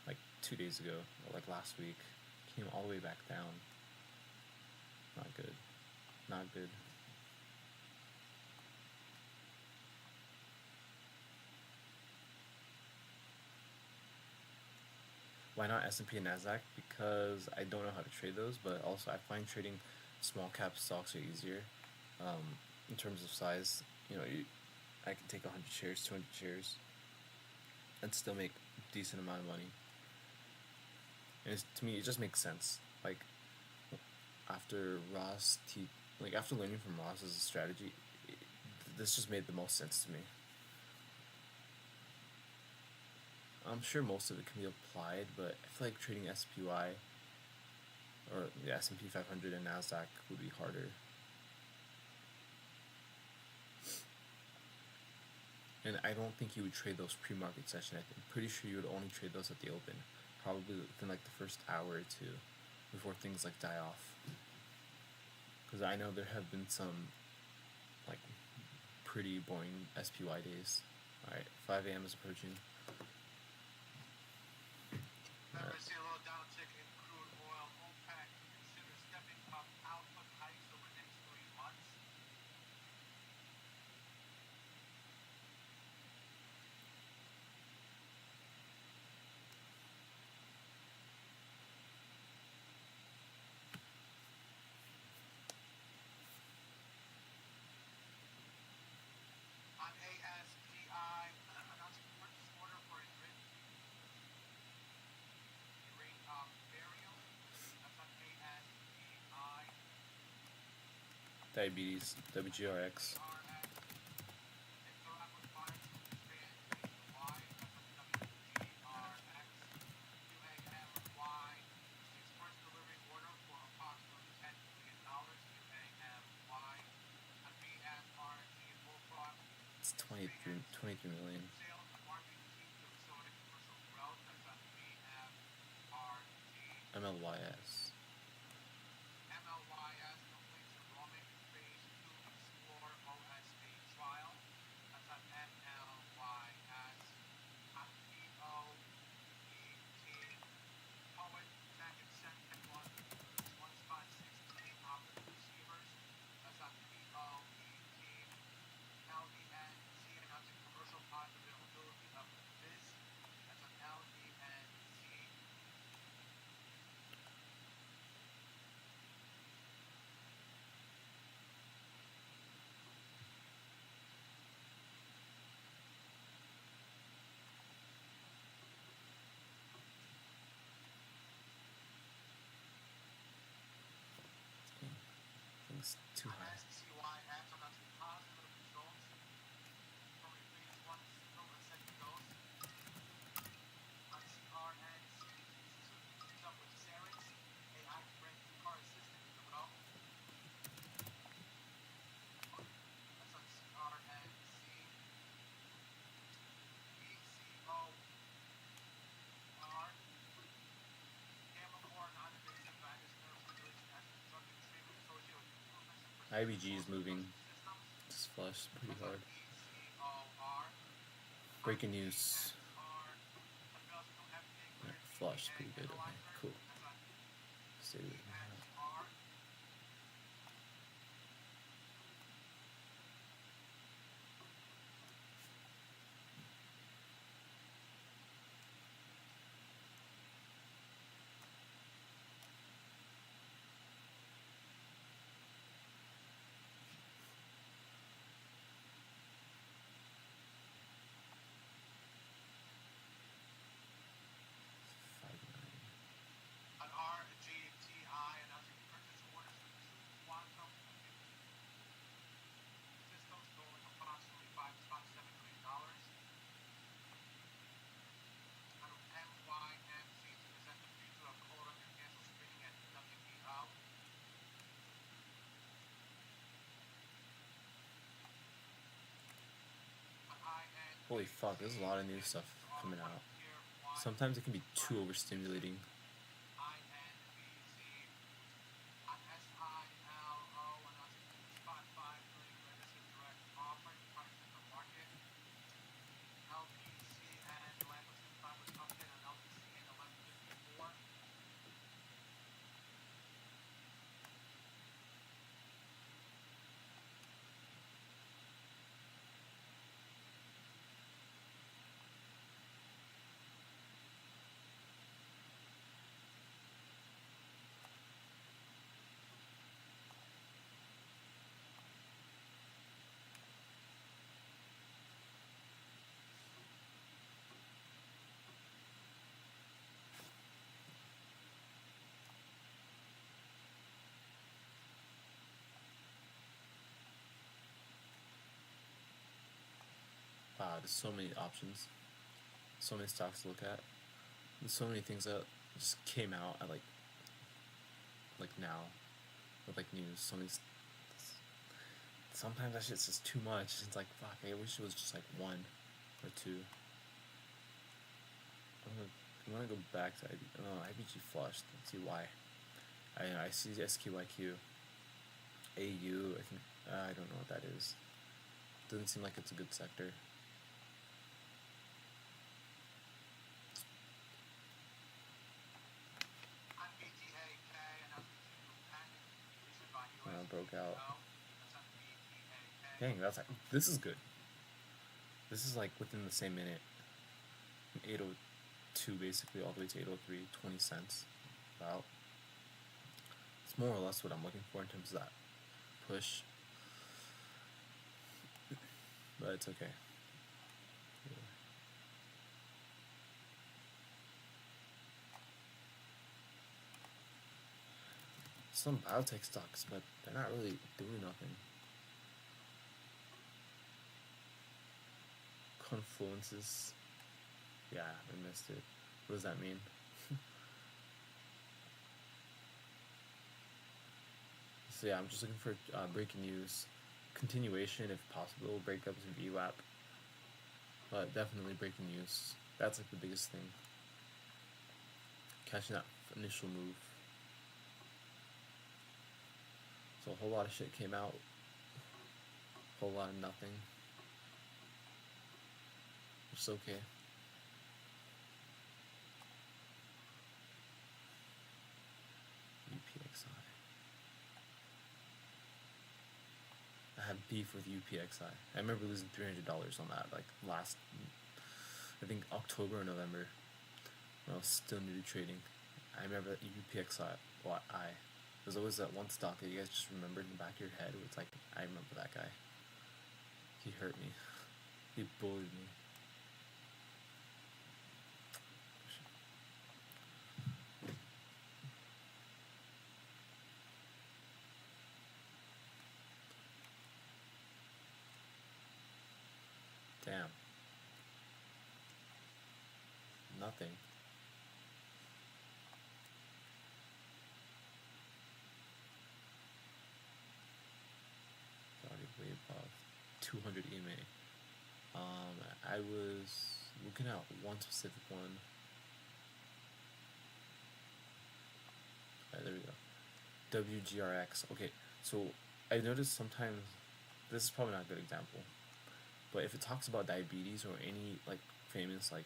like 2 days ago, or like last week. Came all the way back down. Not good. Not good. Why not S&P and Nasdaq? Because I don't know how to trade those, but also I find trading small cap stocks are easier. In terms of size, I can take 100 shares, 200 shares, and still make a decent amount of money. And to me, it just makes sense. Like after after learning from Ross's strategy, this just made the most sense to me. I'm sure most of it can be applied, but I feel like trading SPY or the S&P 500 and Nasdaq would be harder. And I don't think you would trade those pre-market session. I'm pretty sure you would only trade those at the open, probably within like the first hour or two, before things like die off. Because I know there have been some like pretty boring SPY days. Alright, 5 a.m. is approaching. Never see a little downtick in crude oil. OPEC consider stepping up output hikes over the next 3 months. On ASPI, announced purchase order for burial. That's on ASPI. Diabetes, WGRX. It's 23 million. MLYS. MLYS completes enrollment in phase 2 Explore OSA trial. That's on MLYS. On POET, Poet, Tech, and Centec one spot 16 optical receivers. That's on POET. LENC announcing commercial pod availability of Viz. That's on LENC. Things too high. SCYX announcing positive results from a phase 1 single ascending dose. On CRNC, teams up with Cerex, AI IBG is moving. Just flushed pretty hard. Breaking news. Yeah, flush pretty good. Okay, cool. Stay with me. An RGTI announcing purchase orders for two quantum systems totaling approximately $5.7 million. Out of MYMC to present the future of colorectal cancer screening at WEO. Holy fuck, there's a lot of new stuff coming out. Sometimes it can be too overstimulating. Wow, there's so many options, so many stocks to look at. There's so many things that just came out at like now, with like news. So many. Sometimes that shit's just too much. It's like fuck. I wish it was just like one or two. I'm gonna go back to IBG flushed. Let's see why. I see SQYQ, AU. I think I don't know what that is. Doesn't seem like it's a good sector. Broke out. Dang, that's like this is good. This is like within the same minute. 802 basically all the way to 803, 20 cents. About. It's more or less what I'm looking for in terms of that push. But it's okay. Yeah. Some biotech stocks, but they're not really doing nothing. Confluences. Yeah, I missed it. What does that mean? So yeah, I'm just looking for breaking news, continuation if possible, breakups and VWAP, but definitely breaking news. That's like the biggest thing. Catching that initial move. So a whole lot of shit came out. A whole lot of nothing. It's okay. UPXI. I had beef with UPXI. I remember losing $300 on that, like last, I think October or November, when I was still new to trading. I remember that UPXI. There's always that one stock that you guys just remember in the back of your head. It's like, I remember that guy. He hurt me. He bullied me. Damn. Nothing. Already way above 200 EMA. I was looking at one specific one. Alright, there we go. WGRX. Okay, so I noticed sometimes, this is probably not a good example, but if it talks about diabetes or famous like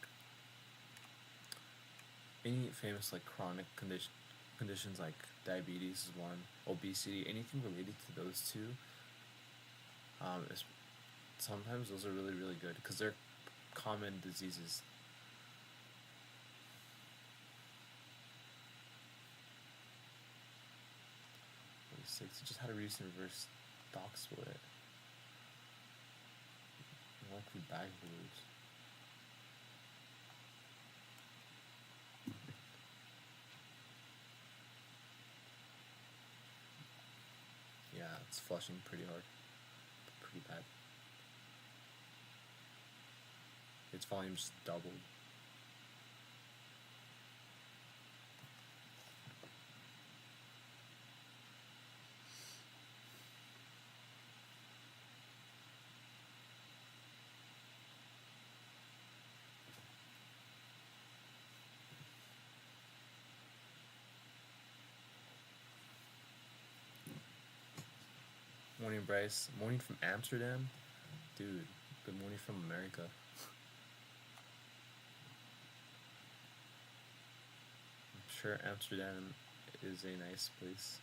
any famous like chronic conditions like diabetes is one, obesity, anything related to those two, is, sometimes those are really really good because they're common diseases. He just had a recent reverse stock split. Likely bag moves. Yeah, it's flushing pretty hard. Pretty bad. Its volume just doubled. Morning, Bryce. Morning from Amsterdam? Dude, good morning from America. I'm sure Amsterdam is a nice place.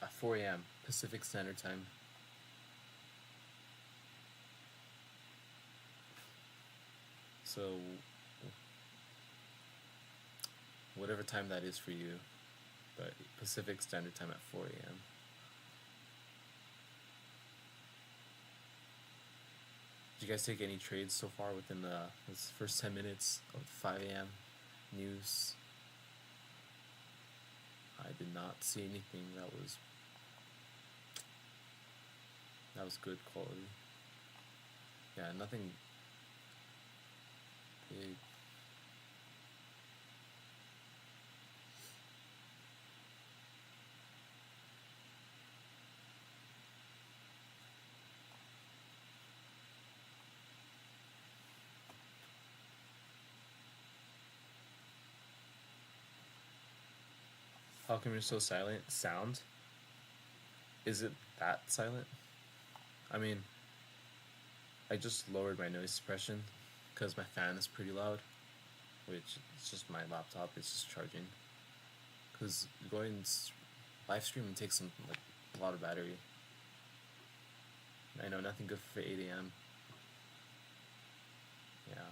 At 4 a.m. Pacific Standard Time. So, whatever time that is for you, but Pacific Standard Time at 4 a.m. Did you guys take any trades so far within this first 10 minutes of 5 a.m. news? I did not see anything that was good quality. Yeah, nothing big. How come you're so silent? Sound? Is it that silent? I mean, I just lowered my noise suppression because my fan is pretty loud, which it's just my laptop. It's just charging. Because live streaming takes a lot of battery. I know, nothing good for 8 a.m. Yeah.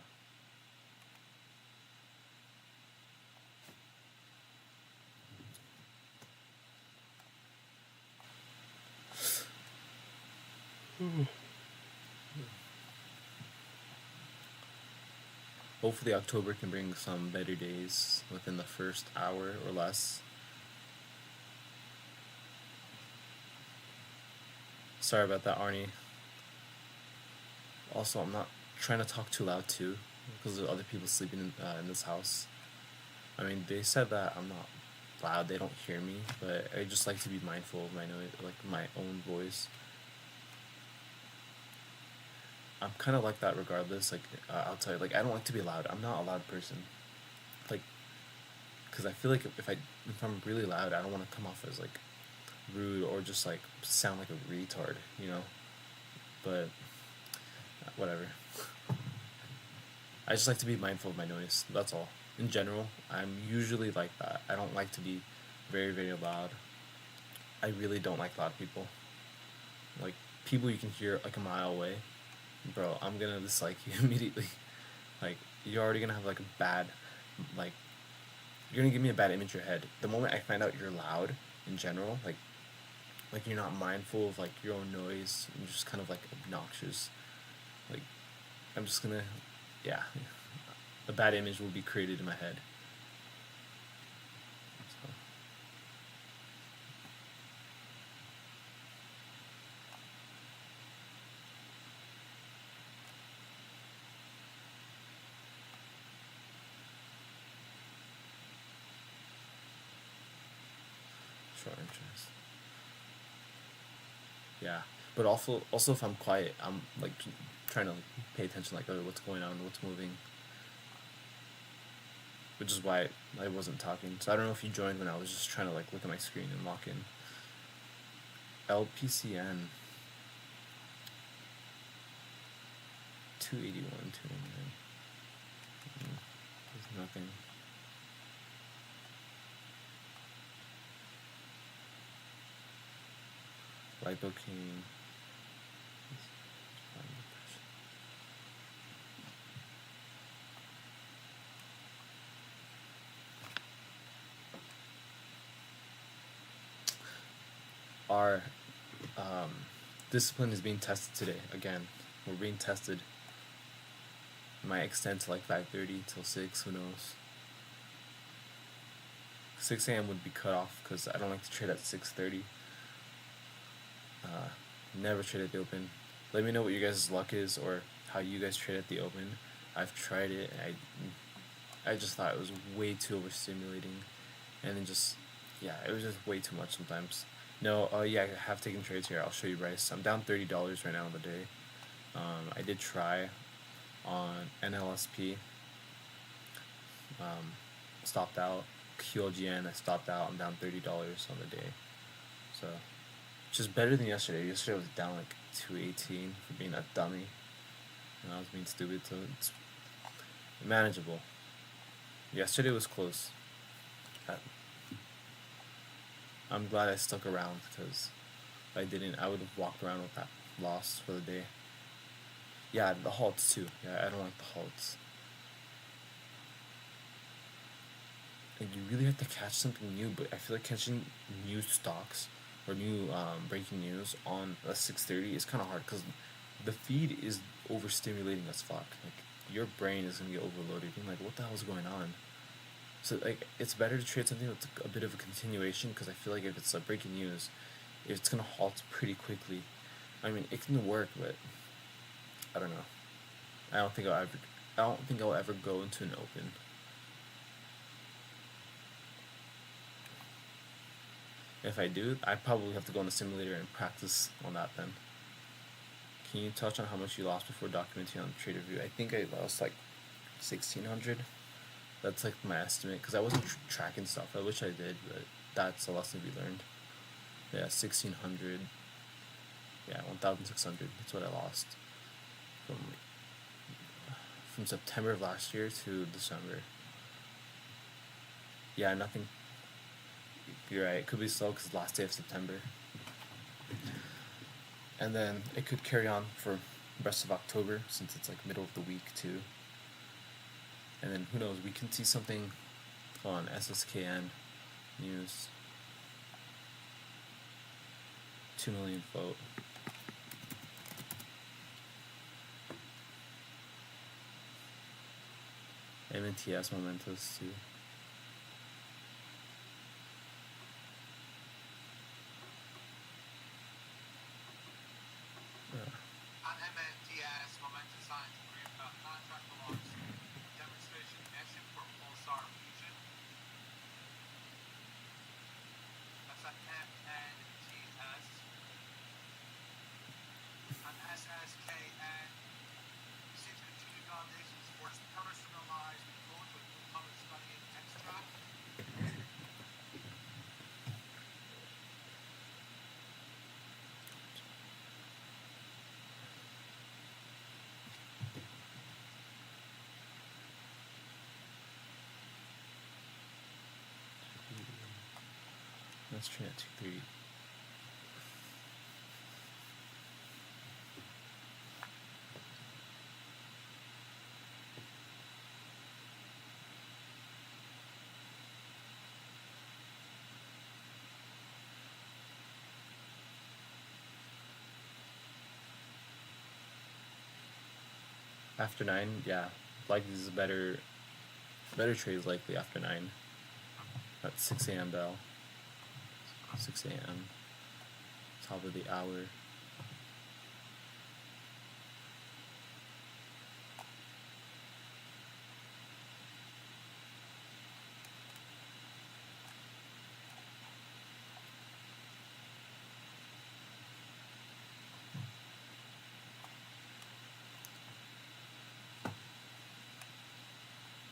Hopefully October can bring some better days within the first hour or less. Sorry about that, Arnie. Also, I'm not trying to talk too loud too, because there's other people sleeping in this house. I mean, they said that I'm not loud; they don't hear me, but I just like to be mindful of my noise, like my own voice. I'm kind of like that regardless. Like, I'll tell you, like I don't like to be loud. I'm not a loud person. Like, because I feel like if I'm really loud, I don't want to come off as like rude or just like sound like a retard, you know. But whatever. I just like to be mindful of my noise. That's all. In general, I'm usually like that. I don't like to be very very loud. I really don't like loud people. Like people you can hear like a mile away. Bro, I'm gonna dislike you immediately. Like you're already gonna have like a bad, like you're gonna give me a bad image in your head. The moment I find out you're loud in general, like you're not mindful of like your own noise, you're just kind of like obnoxious. Like I'm just gonna, yeah, a bad image will be created in my head. So. short interest. Yeah, but also if I'm quiet, I'm like trying to like, pay attention, like, oh, what's going on, what's moving, which is why I wasn't talking. So I don't know if you joined when I was just trying to like look at my screen and lock in. LPCN 281, 299. There's nothing. Lidocaine. Our discipline is being tested today. Again, we're being tested. It might extend to like 5:30 till 6. Who knows? 6 a.m. would be cut off because I don't like to trade at 6:30. Never trade at the open. Let me know what your guys' luck is or how you guys trade at the open. I've tried it. I just thought it was way too overstimulating, and then just it was just way too much sometimes. No, yeah, I have taken trades here. I'll show you Bryce. I'm down $30 right now on the day. I did try on NLSP. Stopped out. QLGN, I stopped out. I'm down $30 on the day. So, which is better than yesterday. Yesterday I was down like 218 for being a dummy. And I was being stupid, so it's manageable. Yesterday was close. I'm glad I stuck around because if I didn't, I would have walked around with that loss for the day. Yeah, the halts too. Yeah, I don't like the halts. Like, you really have to catch something new, but I feel like catching new stocks or new breaking news on a 6:30 is kind of hard because the feed is overstimulating as fuck. Like, your brain is gonna get overloaded. You're like, what the hell is going on? So like, it's better to trade something that's a bit of a continuation because I feel like if it's a breaking news, it's gonna halt pretty quickly. I mean, it can work, but I don't know. I don't think I'll ever go into an open. If I do, I probably have to go on the simulator and practice on that then. Can you touch on how much you lost before documenting on Trader View? I think I lost like 1,600. That's like my estimate because I wasn't tracking stuff. I wish I did, but that's a lesson to be learned. Yeah, 1,600. Yeah, 1,600. That's what I lost from September of last year to December. Yeah, nothing. You're right. It could be slow because last day of September, and then it could carry on for the rest of October since it's like middle of the week too. And then who knows? We can see something on SSKN news. 2 million float. MNTS momentous too. On MNTS, momentous signs of contract belongs demonstration mission for pulsar fusion. That's on MNTS. On SSKN, you see the continued validation supports personalized approach with public study and extract. Let's try at 230. After 9, yeah, like this is better trades likely after 9. At 6 a.m. bell. 6 a.m. Top of the hour.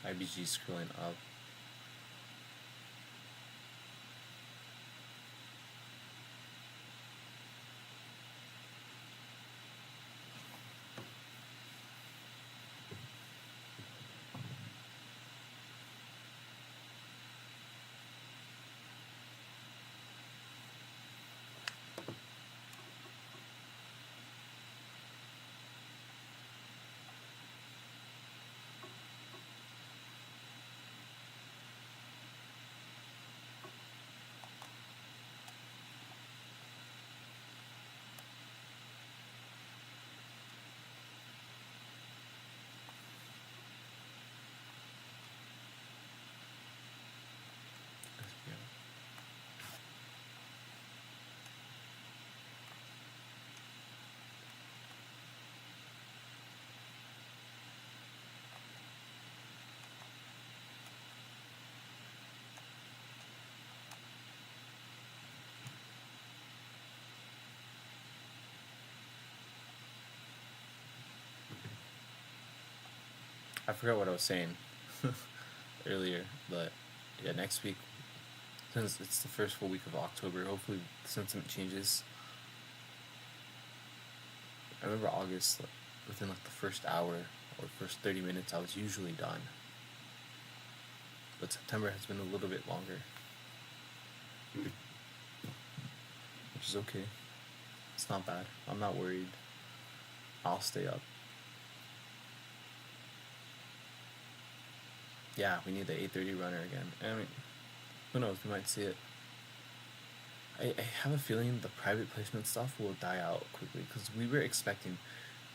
IBG scrolling up. I forgot what I was saying earlier, but yeah, next week, since it's the first full week of October, hopefully the sentiment changes. I remember August, like, within like the first hour or first 30 minutes, I was usually done. But September has been a little bit longer, which is okay. It's not bad. I'm not worried. I'll stay up. Yeah, we need the 8:30 runner again. I mean, who knows? We might see it. I have a feeling the private placement stuff will die out quickly because we were expecting,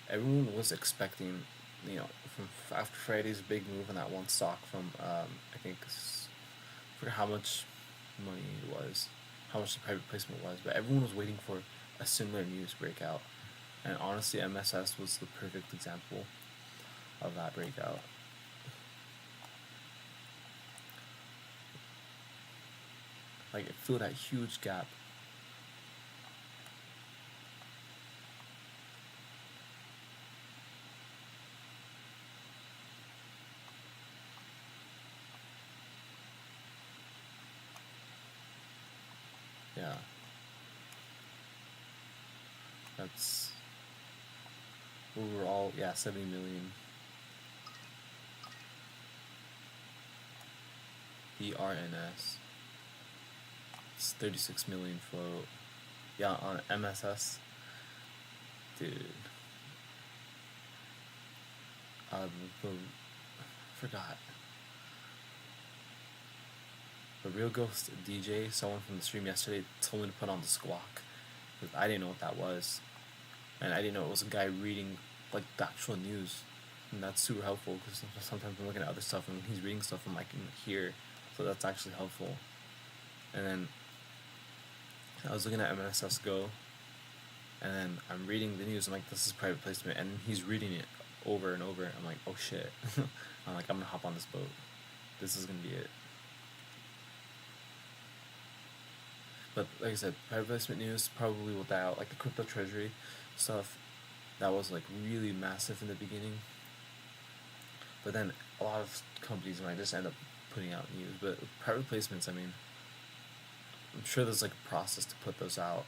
everyone was expecting, from after Friday's big move on that one stock from, I think, I forget how much money it was, how much the private placement was, but everyone was waiting for a similar news breakout. And honestly, MSS was the perfect example of that breakout. Like, it filled that huge gap. Yeah. That's overall, yeah, 70 million. BRNS. It's 36 million float. Yeah, on MSS. Dude. The forgot. The Real Ghost DJ, someone from the stream yesterday, told me to put on the squawk. Because I didn't know what that was. And I didn't know it was a guy reading, like, the actual news. And that's super helpful because sometimes I'm looking at other stuff and he's reading stuff and I can hear. So that's actually helpful. And then I was looking at MSS Go, and then I'm reading the news. I'm like, this is private placement, and he's reading it over and over. I'm like, oh shit. I'm like, I'm gonna hop on this boat. This is gonna be it. But like I said, private placement news probably will die out. Like the crypto treasury stuff, that was like really massive in the beginning. But then a lot of companies might just end up putting out news. But private placements, I mean, I'm sure there's like a process to put those out,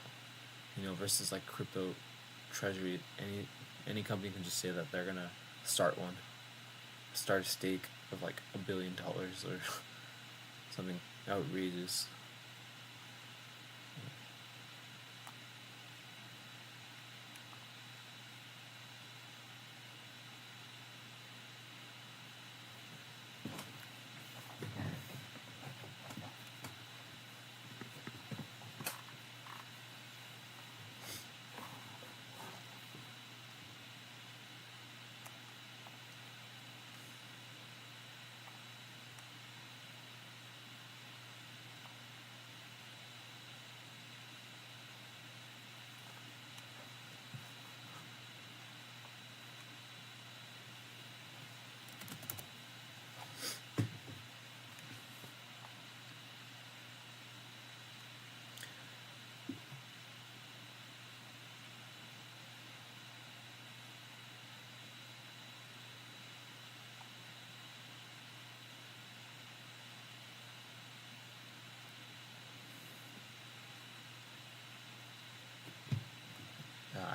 versus like crypto treasury. Any company can just say that they're gonna start one, start a stake of like $1 billion or something outrageous.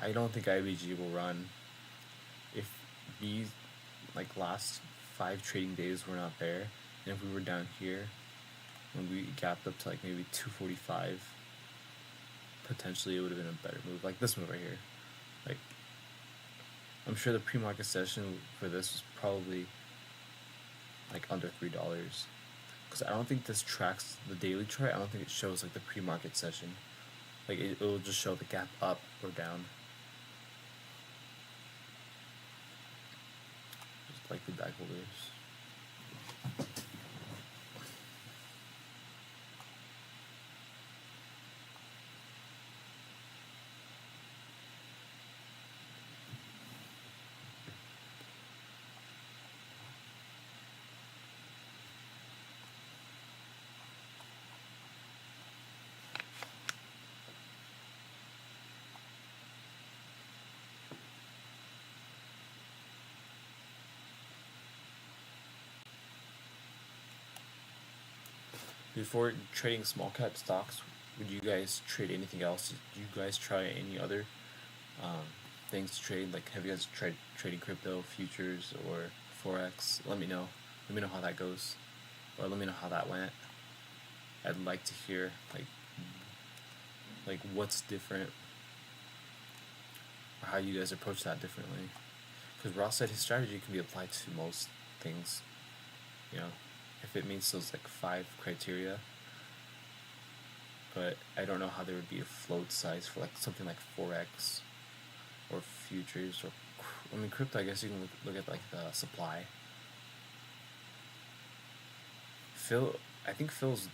I don't think IBG will run if these like last 5 trading days were not there, and if we were down here when we gapped up to like maybe 245, potentially it would have been a better move. Like this move right here. Like I'm sure the pre-market session for this was probably like under $3, because I don't think this tracks the daily chart. I don't think it shows like the pre-market session. Like it will just show the gap up or down. Just like the back holders. Before trading small cap stocks, would you guys trade anything else? Do you guys try any other things to trade? Like, have you guys tried trading crypto, futures, or forex? Let me know. Let me know how that goes, or let me know how that went. I'd like to hear like what's different, or how you guys approach that differently. Because Ross said his strategy can be applied to most things. You know, if it meets those like 5 criteria. But I don't know how there would be a float size for like something like forex or futures, or I mean crypto. I guess you can look at like the supply. I think Phil's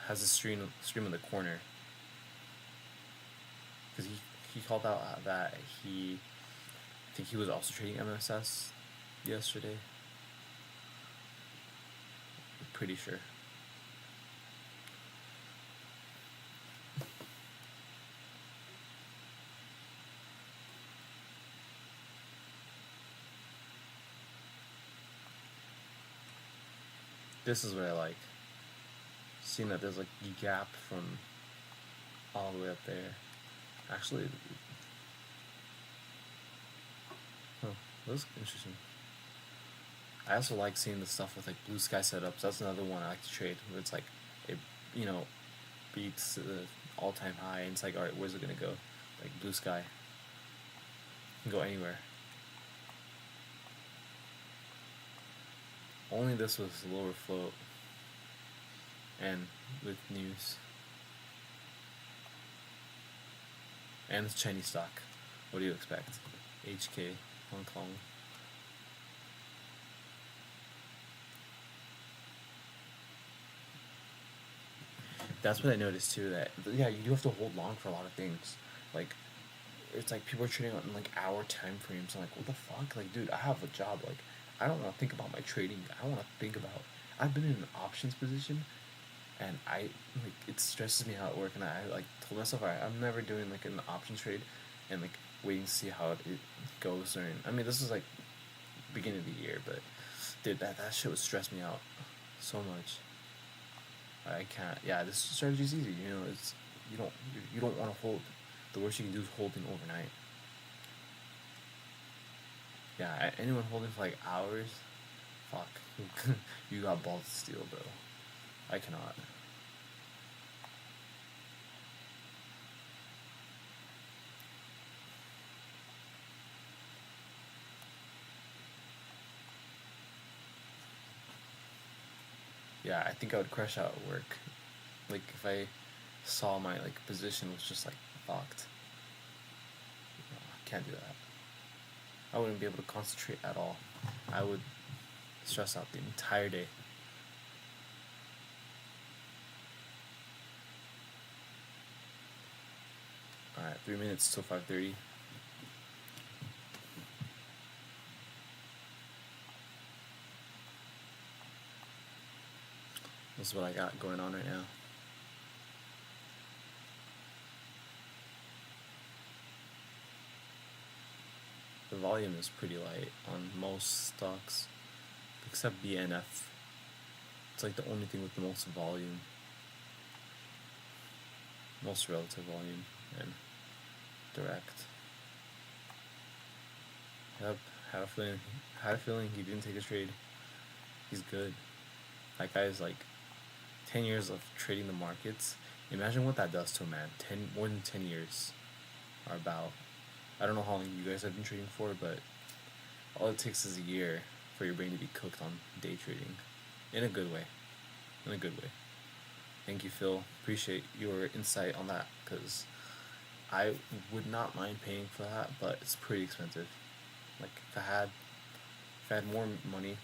has a stream in the corner, because he called out that I think he was also trading MSS yesterday. I'm pretty sure. This is what I like. Seeing that there's like a gap from all the way up there. Actually, that's interesting. I also like seeing the stuff with like blue sky setups. That's another one I like to trade. Where it's like it, beats the all-time high, and it's like, all right, where's it gonna go? Like blue sky, it can go anywhere. Only this was lower float, and with news, and it's Chinese stock. What do you expect? HK, Hong Kong. That's what I noticed too. That yeah, you do have to hold long for a lot of things. Like it's like people are trading on like hour time frames. I'm like, what the fuck? Like, dude, I have a job. Like, I don't want to think about my trading. I want to think about. I've been in an options position, and I like it stresses me out at work. And I like told myself, alright, I'm never doing like an options trade, and like waiting to see how it goes. During, I mean, this is like beginning of the year, but dude, that shit would stress me out so much. I can't. Yeah, this strategy's easy. It's you don't want to hold. The worst you can do is holding overnight. Yeah, anyone holding for like hours, fuck, you got balls to steal, bro. I cannot. Yeah, I think I would crash out at work. Like if I saw my like position was just like fucked. I can't do that. I wouldn't be able to concentrate at all. I would stress out the entire day. Alright, 3 minutes till 5:30. This is what I got going on right now. The volume is pretty light on most stocks, except BNF. It's like the only thing with the most volume, most relative volume, and direct. Yep. Had a feeling. Had a feeling he didn't take a trade. He's good. That guy's like 10 years of trading the markets. Imagine what that does to a man. More than 10 years are about. I don't know how long you guys have been trading for, but all it takes is a year for your brain to be cooked on day trading, in a good way. In a good way. Thank you, Phil. Appreciate your insight on that, because I would not mind paying for that, but it's pretty expensive. Like if I had more money,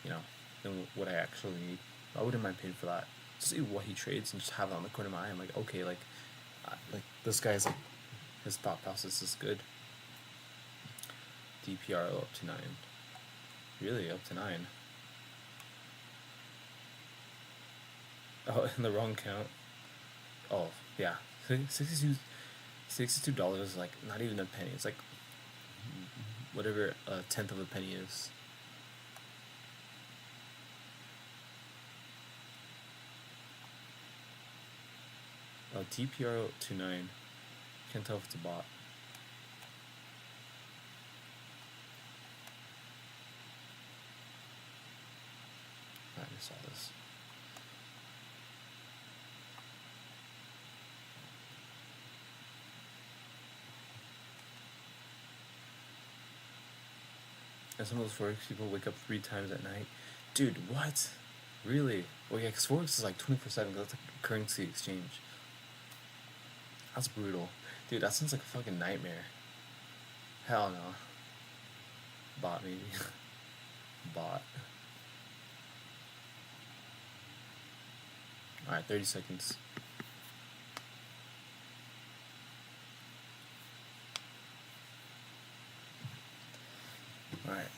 you know, than what I actually need, I wouldn't mind paying for that. Just see what he trades and just have it on the corner of my eye. I'm like, okay, like this guy's like, his thought process is good. DPR up to 9. Really, up to 9. Oh, in the wrong count. Oh, yeah. $62 is like not even a penny. It's like whatever a tenth of a penny is. Oh, TPR 29. Can't tell if it's a bot. I just saw this. And some of those Forex people wake up 3 times at night. Dude, what? Really? Well, yeah, because Forex is like 24/7, because that's like a currency exchange. That's brutal. Dude, that sounds like a fucking nightmare. Hell no. Bot, maybe. Bot. Alright, 30 seconds. Alright.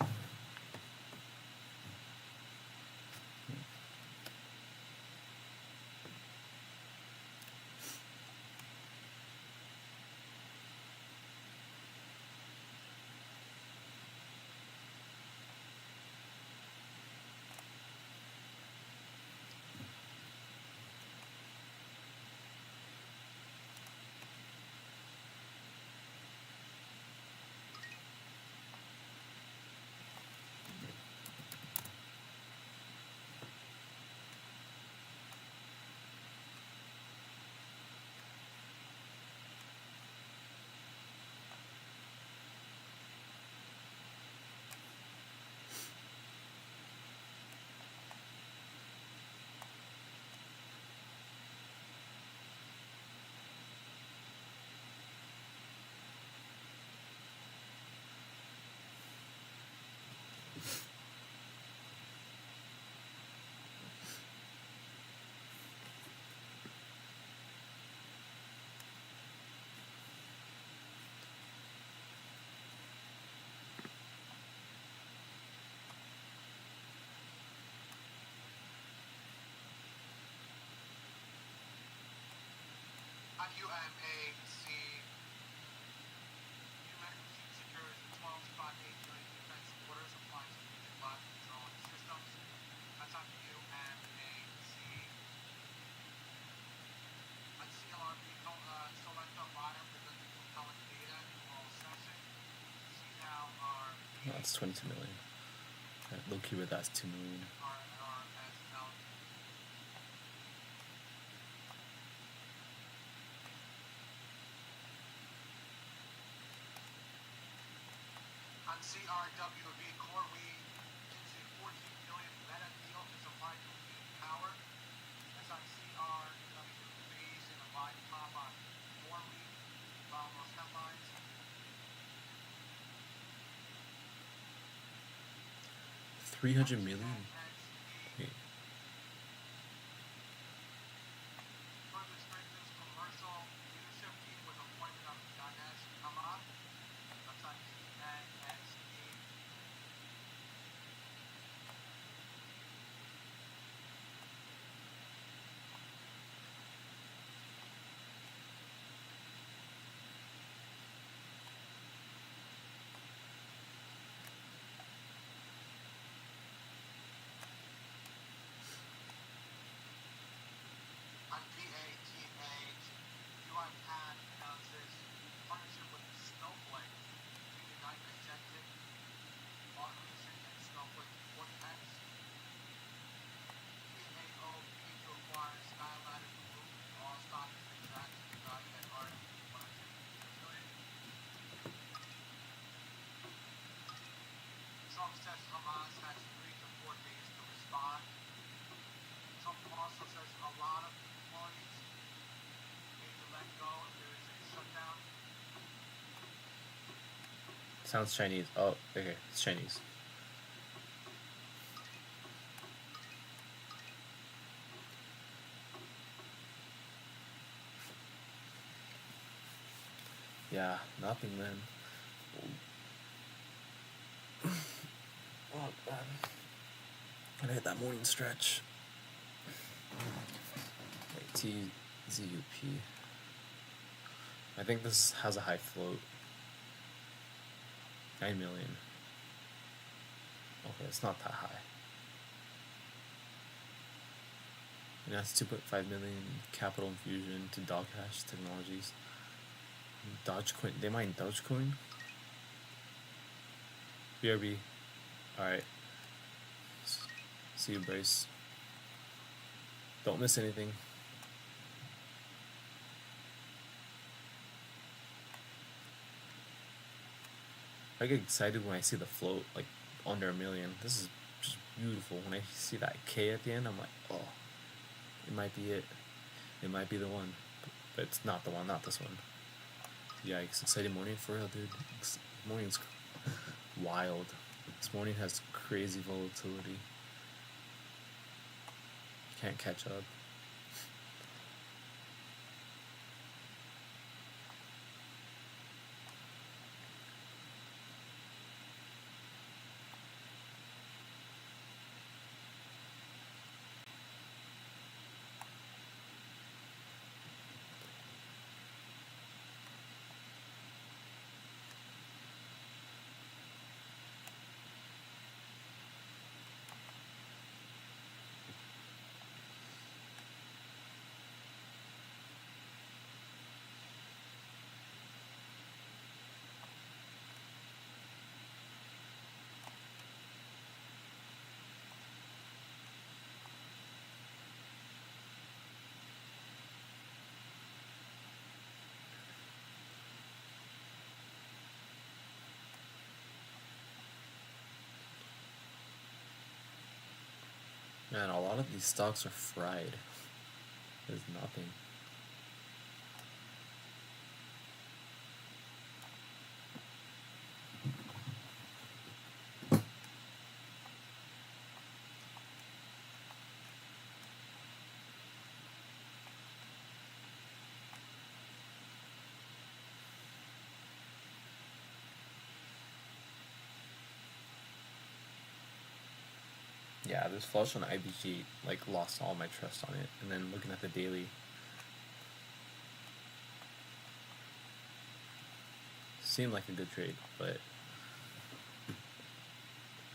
On UMAC, secures 12.8 million defense orders applying to future lot controlling systems. That's on UMAC. On CLRP, select the bottom presenting compelling data in all session. See now our No, that's 22 million. Low key, but that's 2 million. RRSL. On CRWV core, we use a 14 billion meta deal to supply computing power. That's on CRWV, in the line top on 4 week. Follow those headlines. 300 million? Wait. Further strengthens commercial leadership team with appointment of Ganesh Kamath. That's on NLSP. Trump says Hamas has 3 to 4 days to respond. Trump also says a lot of employees may be let go if there is a shutdown. Sounds Chinese. Oh, okay, it's Chinese. Yeah, nothing, man. Oh, God. Gotta hit that morning stretch. TZUP. I think this has a high float. 9 million. Okay, it's not that high. And that's 2.5 million capital infusion to Doghash Technologies. Dogecoin. They mine Dogecoin? BRB. Alright. See you, Bryce. Don't miss anything. I get excited when I see the float, like, under 1 million. This is just beautiful. When I see that K at the end, I'm like, oh, it might be it. It might be the one. But it's not the one, not this one. Yikes, exciting morning for real, dude. Morning's wild. This morning has crazy volatility. Can't catch up. Man, a lot of these stocks are fried. There's nothing. Yeah, this flush on IBG, like, lost all my trust on it. And then looking at the daily, seemed like a good trade, but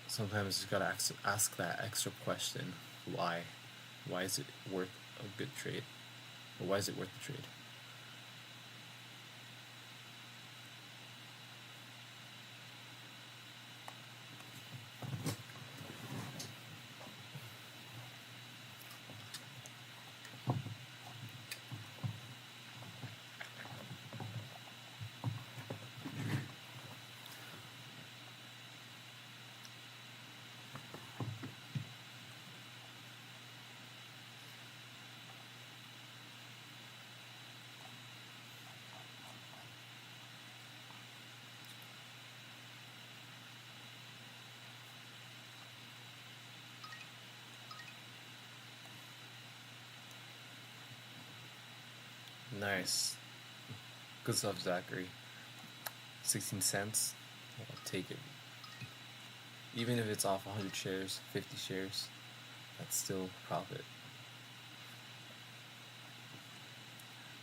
sometimes you gotta ask that extra question: why? Why is it worth a good trade? Or why is it worth the trade? Nice. Good stuff, Zachary. 16 cents. I'll take it. Even if it's off 100 shares, 50 shares, that's still profit.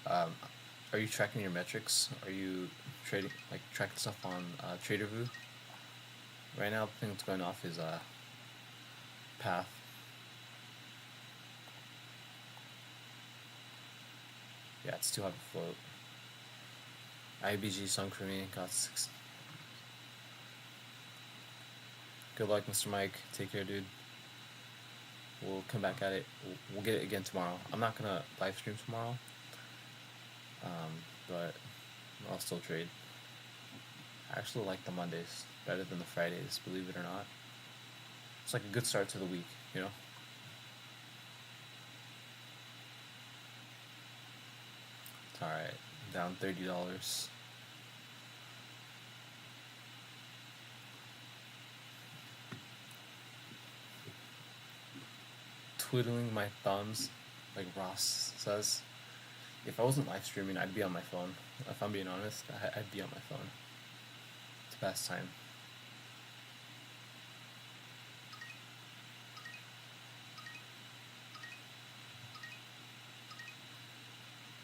Are you tracking your metrics? Are you trading, like, tracking stuff on TraderView? Right now, the thing that's going off is path. Yeah, it's too hard to float. IBG sunk for me, got 6. Good luck, Mr. Mike. Take care, dude. We'll come back at it. We'll get it again tomorrow. I'm not gonna live stream tomorrow, but I'll still trade. I actually like the Mondays better than the Fridays, believe it or not. It's like a good start to the week, you know? It's alright. Down $30. Twiddling my thumbs, like Ross says. If I wasn't live streaming, I'd be on my phone. If I'm being honest, I'd be on my phone. It's the best time.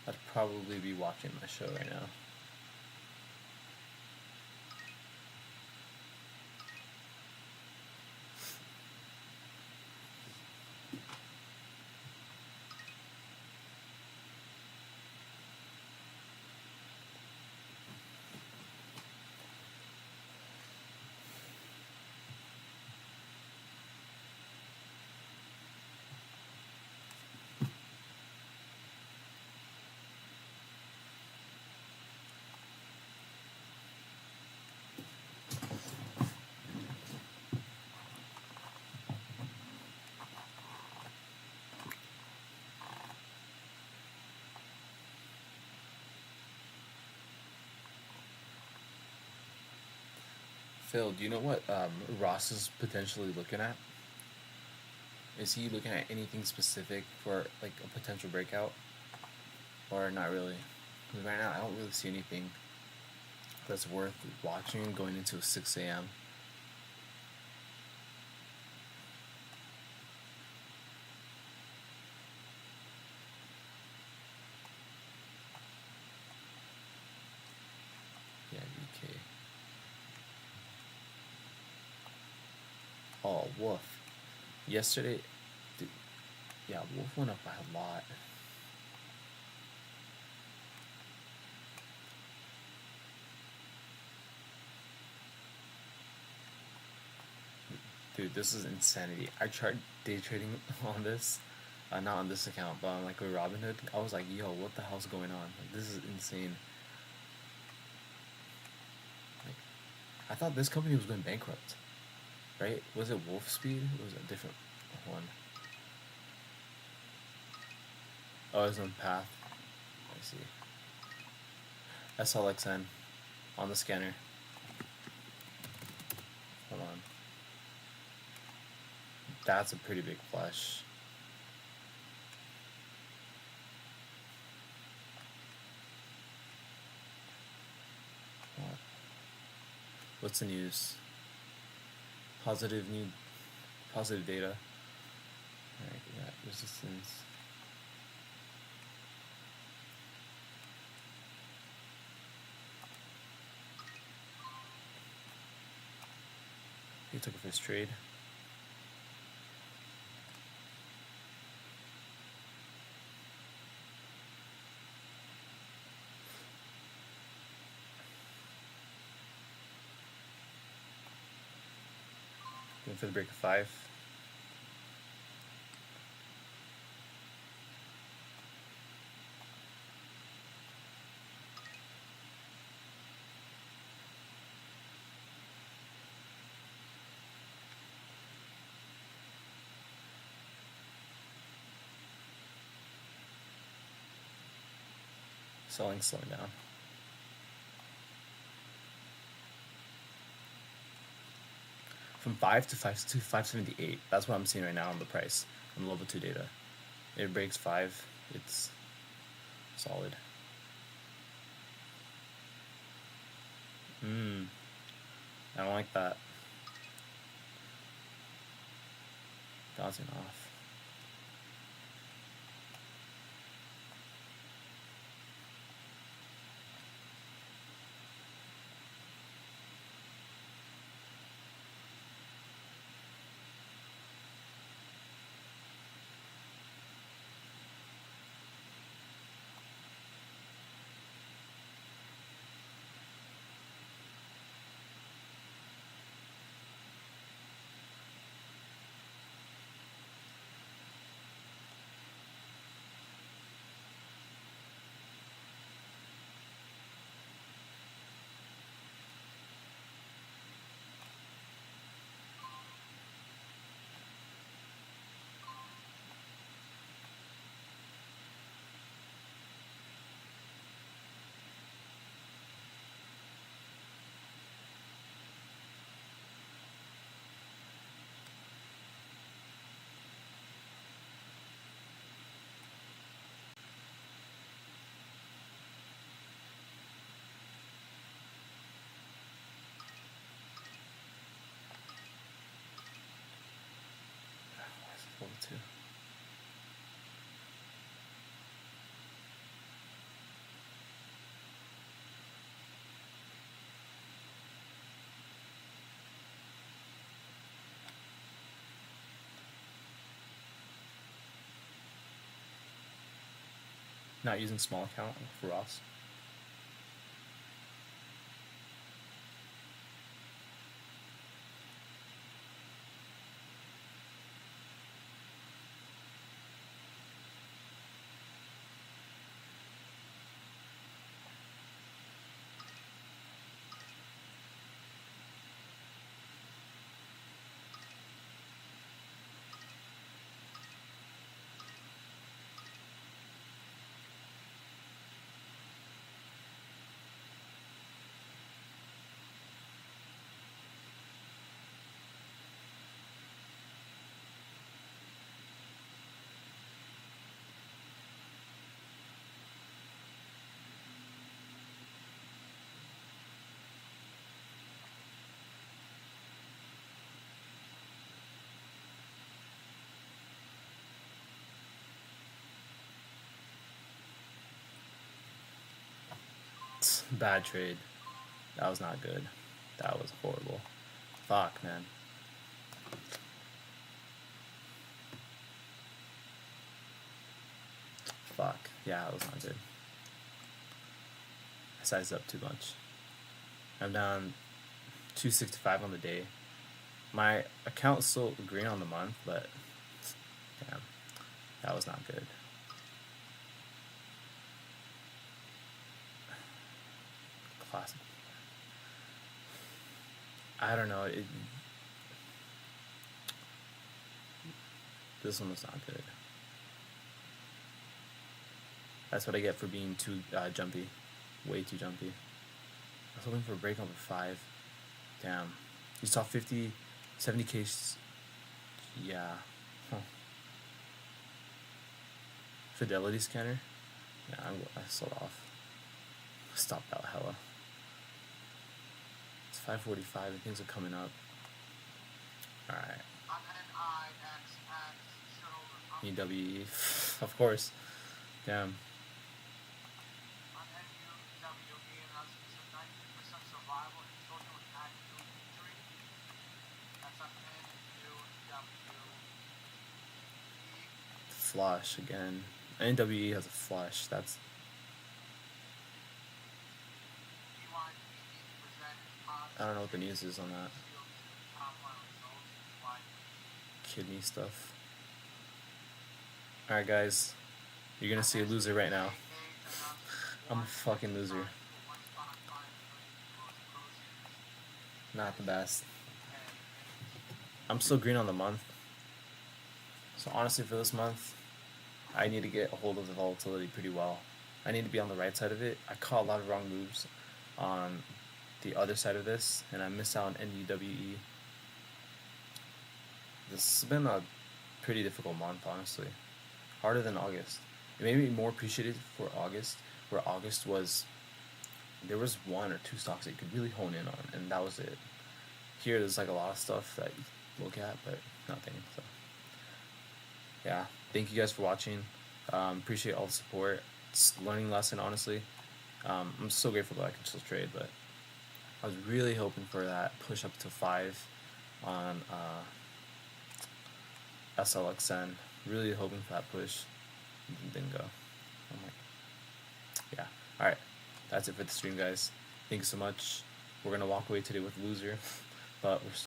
I'd probably be watching my show right now. Phil, do you know what Ross is potentially looking at? Is he looking at anything specific for like a potential breakout? Or not really? Because right now I don't really see anything that's worth watching going into 6 a.m. Yeah, VK. Oh, Wolf. Yesterday, dude, yeah, Wolf went up by a lot. Dude, this is insanity. I tried day trading on this, not on this account, but on like with Robinhood. I was like, yo, what the hell's going on? Like, this is insane. Like, I thought this company was going bankrupt, right? Was it Wolf Speed? Or was it a different one? Oh, it's on Path. I see. SLXN on the scanner. Hold on. That's a pretty big flush. What? What's the news? Positive data. Alright, we got resistance. He took a first trade. Going for the break of 5. Selling, slowing down. From 5 to 578. That's what I'm seeing right now on the price on the level 2 data. It breaks 5. It's solid. I don't like that. Bouncing off. not using small account for Ross. Bad trade. That was not good. That was horrible. Fuck, man. Fuck. Yeah, that was not good. I sized up too much. I'm down 265 on the day. My account's still green on the month, but damn, that was not good. Classic. I don't know. This one was not good. That's what I get for being too jumpy. Way too jumpy. I was hoping for a break over 5. Damn. You saw 50, 70k. Yeah. Huh. Fidelity scanner. Yeah, I sold off. Stopped out hella. It's 5:45 and things are coming up. Alright. EWE. Of course. Damn. Flush again. NWE has a flush. That's. I don't know what the news is on that. Kidney stuff. Alright, guys. You're gonna see a loser right now. I'm a fucking loser. Not the best. I'm still green on the month. So honestly, for this month, I need to get a hold of the volatility pretty well. I need to be on the right side of it. I caught a lot of wrong moves on the other side of this, and I missed out on NUWE. This has been a pretty difficult month, honestly. Harder than August. It made me more appreciative for August, where August was, there was 1 or 2 stocks that you could really hone in on, and that was it. Here, there's like a lot of stuff that you look at, but nothing. So, yeah, thank you guys for watching. Appreciate all the support. It's a learning lesson, honestly. I'm so grateful that I can still trade, but I was really hoping for that push up to 5 on SLXN. Really hoping for that push. It didn't go. I'm like, yeah. Alright. That's it for the stream, guys. Thanks so much. We're going to walk away today with loser, but we're